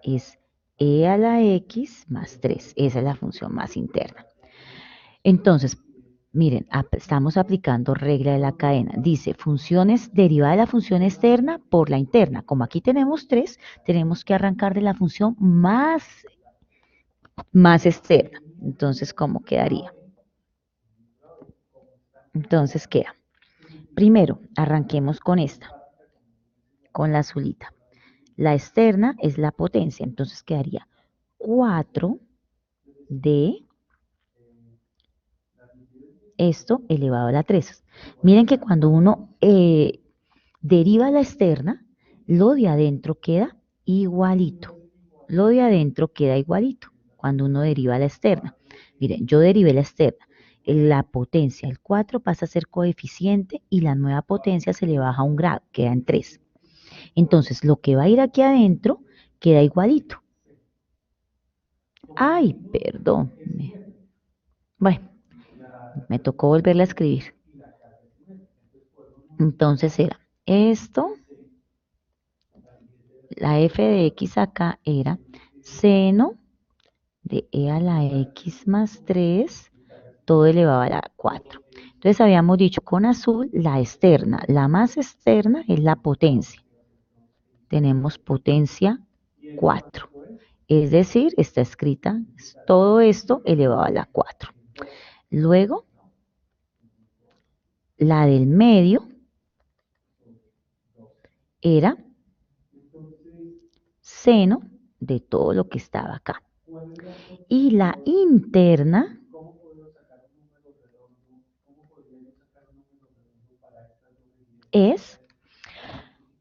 es e a la x más 3. Esa es la función más interna. Entonces, miren, estamos aplicando regla de la cadena. Dice, funciones derivada de la función externa por la interna. Como aquí tenemos 3, tenemos que arrancar de la función más externa. Entonces, ¿cómo quedaría? Entonces queda. Primero, arranquemos con esta, con la azulita. La externa es la potencia, entonces quedaría 4 de esto elevado a la 3. Miren que cuando uno deriva la externa, lo de adentro queda igualito. Lo de adentro queda igualito cuando uno deriva la externa. Miren, yo derivé la externa. La potencia, el 4 pasa a ser coeficiente y la nueva potencia se le baja un grado, queda en 3. Entonces, lo que va a ir aquí adentro queda igualito. Ay, perdón. Bueno, me tocó volverla a escribir. Entonces era esto, la f de x acá era seno de e a la x más 3, todo elevado a la 4. Entonces habíamos dicho con azul la externa, la más externa es la potencia. Tenemos potencia 4. Es decir, está escrita todo esto elevado a la 4. Luego, la del medio era seno de todo lo que estaba acá. Y la interna es,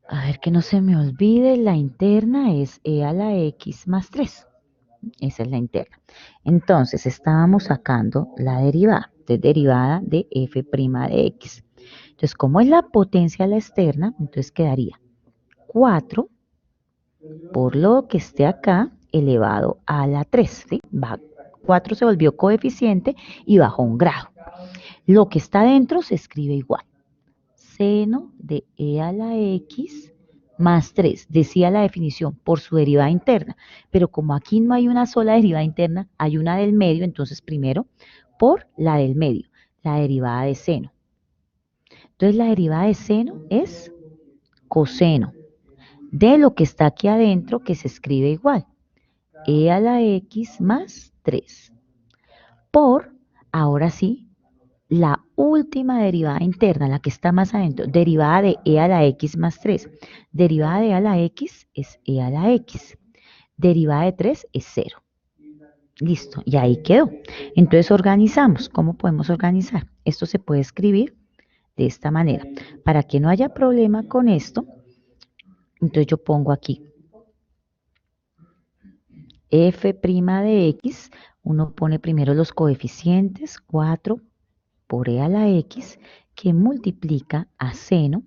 a ver que no se me olvide, la interna es e a la x más 3. Esa es la interna. Entonces estábamos sacando la derivada, de derivada de f' de x. Entonces, como es la potencia a la externa, entonces quedaría 4 por lo que esté acá elevado a la 3. ¿Sí? 4 se volvió coeficiente y bajó un grado. Lo que está dentro se escribe igual. Seno de e a la x más 3, decía la definición, por su derivada interna. Pero como aquí no hay una sola derivada interna, hay una del medio, entonces primero por la del medio, la derivada de seno. Entonces la derivada de seno es coseno de lo que está aquí adentro, que se escribe igual, e a la x más 3, por, ahora sí, la última derivada interna, la que está más adentro, derivada de e a la x más 3. Derivada de e a la x es e a la x. Derivada de 3 es 0. Listo, y ahí quedó. Entonces organizamos. ¿Cómo podemos organizar? Esto se puede escribir de esta manera. Para que no haya problema con esto, entonces yo pongo aquí f' de x, uno pone primero los coeficientes, 4 por e a la x, que multiplica a seno.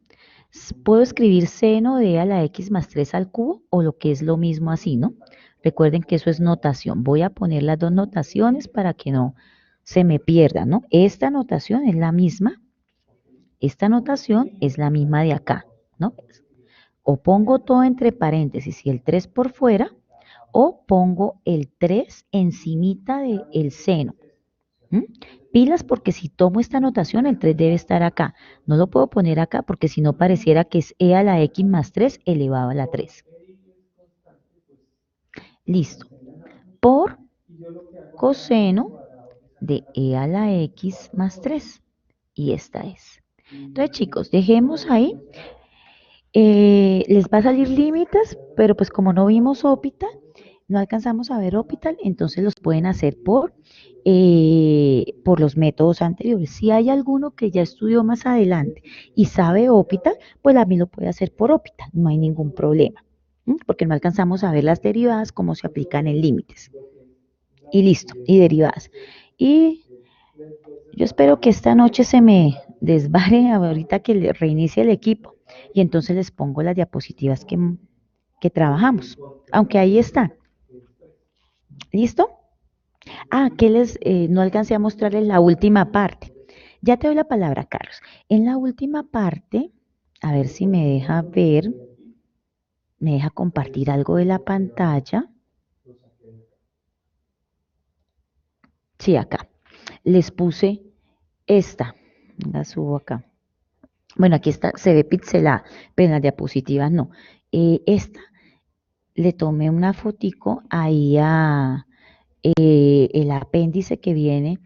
Puedo escribir seno de e a la x más 3 al cubo, o lo que es lo mismo así, ¿no? Recuerden que eso es notación. Voy a poner las dos notaciones para que no se me pierda, ¿no? Esta notación es la misma, esta notación es la misma de acá, ¿no? O pongo todo entre paréntesis y el 3 por fuera, o pongo el 3 encimita del seno. ¿Mm? Pilas porque si tomo esta notación, el 3 debe estar acá. No lo puedo poner acá porque si no pareciera que es e a la x más 3 elevado a la 3. Listo. Por coseno de e a la x más 3. Y esta es. Entonces, chicos, dejemos ahí. Les va a salir límites, pero pues como no vimos Hopital, no alcanzamos a ver Hopital, entonces los pueden hacer por los métodos anteriores. Si hay alguno que ya estudió más adelante y sabe Hopital, pues también lo puede hacer por Hopital, no hay ningún problema, porque no alcanzamos a ver las derivadas, cómo se aplican en límites. Y listo, y derivadas. Y yo espero que esta noche se me desvare ahorita que le reinicie el equipo y entonces les pongo las diapositivas que trabajamos, aunque ahí están. ¿Listo? Ah, no alcancé a mostrarles la última parte. Ya te doy la palabra, Carlos. En la última parte, a ver si me deja ver, me deja compartir algo de la pantalla. Sí, acá. Les puse esta. La subo acá. Bueno, aquí está, se ve pixelada, pero en las diapositivas no. Esta le tomé una fotico ahí a el apéndice que viene,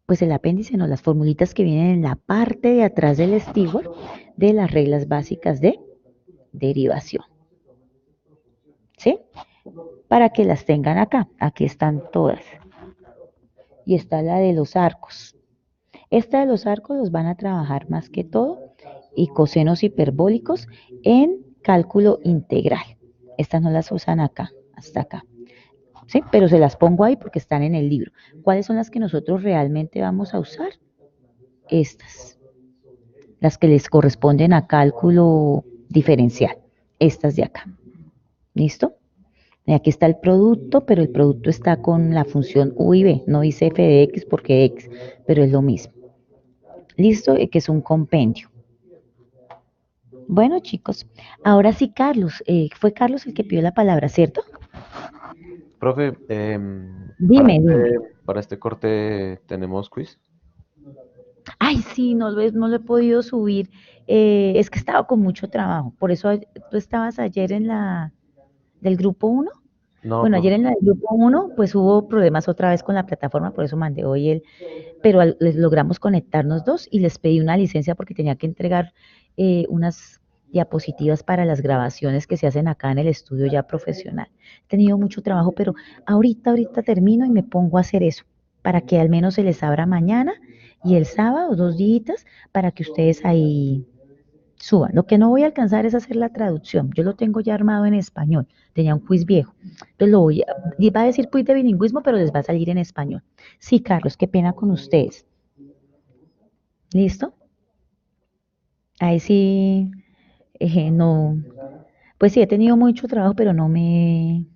pues el apéndice no, las formulitas que vienen en la parte de atrás del steward de las reglas básicas de derivación. ¿Sí? Para que las tengan acá. Aquí están todas. Y está la de los arcos. Esta de los arcos los van a trabajar más que todo y cosenos hiperbólicos en cálculo integral. Estas no las usan acá, hasta acá. ¿Sí? Pero se las pongo ahí porque están en el libro. ¿Cuáles son las que nosotros realmente vamos a usar? Estas, las que les corresponden a cálculo diferencial, estas de acá. ¿Listo? Y aquí está el producto, pero el producto está con la función u y b, no dice f de x porque x, pero es lo mismo. ¿Listo? Que es un compendio. Bueno, chicos, ahora sí, Carlos, fue Carlos el que pidió la palabra, ¿cierto? Profe, Dime, dime. para este corte tenemos quiz. Ay, sí, no lo he podido subir. Es que estaba con mucho trabajo. Por eso tú estabas ayer en la del grupo uno. No, Bueno, profe. ayer en la del grupo uno, pues hubo problemas otra vez con la plataforma, por eso mandé hoy pero les logramos conectarnos dos y les pedí una licencia porque tenía que entregar unas diapositivas para las grabaciones que se hacen acá en el estudio ya profesional. He tenido mucho trabajo, pero ahorita termino y me pongo a hacer eso, para que al menos se les abra mañana y el sábado, 2 días, para que ustedes ahí suban. Lo que no voy a alcanzar es hacer la traducción. Yo lo tengo ya armado en español. Tenía un quiz viejo. Entonces va a decir quiz de bilingüismo, pero les va a salir en español. Sí, Carlos, qué pena con ustedes. ¿Listo? Ahí sí, no. Pues sí, he tenido mucho trabajo, pero no me,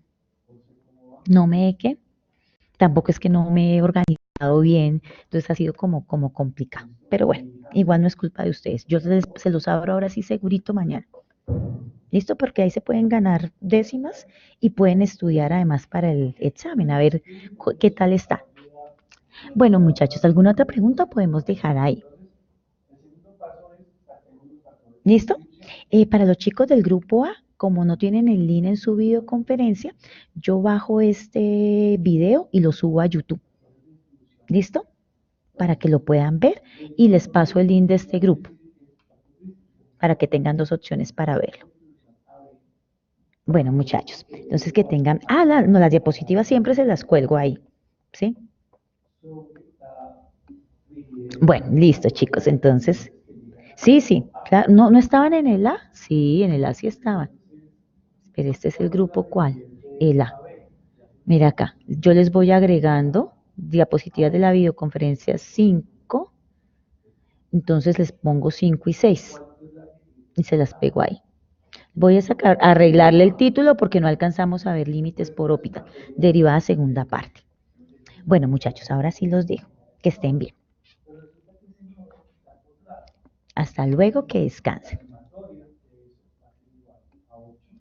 ¿qué? Tampoco es que no me he organizado bien, entonces ha sido como complicado. Pero bueno, igual no es culpa de ustedes. Yo se los abro ahora sí segurito mañana. ¿Listo? Porque ahí se pueden ganar décimas y pueden estudiar además para el examen, a ver qué tal está. Bueno, muchachos, ¿alguna otra pregunta podemos dejar ahí? ¿Listo? Para los chicos del grupo A, como no tienen el link en su videoconferencia, yo bajo este video y lo subo a YouTube. ¿Listo? Para que lo puedan ver y les paso el link de este grupo para que tengan dos opciones para verlo. Bueno, muchachos, entonces que tengan, no, las diapositivas siempre se las cuelgo ahí, ¿sí? Bueno, listo, chicos, entonces, sí, claro, no estaban en el A, sí, en el A sí estaban, pero este es el grupo, ¿cuál? El A. Mira acá, yo les voy agregando diapositivas de la videoconferencia 5, entonces les pongo 5 y 6 y se las pego ahí. Voy a arreglarle el título porque no alcanzamos a ver límites por ópita, derivada segunda parte. Bueno, muchachos, ahora sí los dejo. Que estén bien. Hasta luego, que descansen.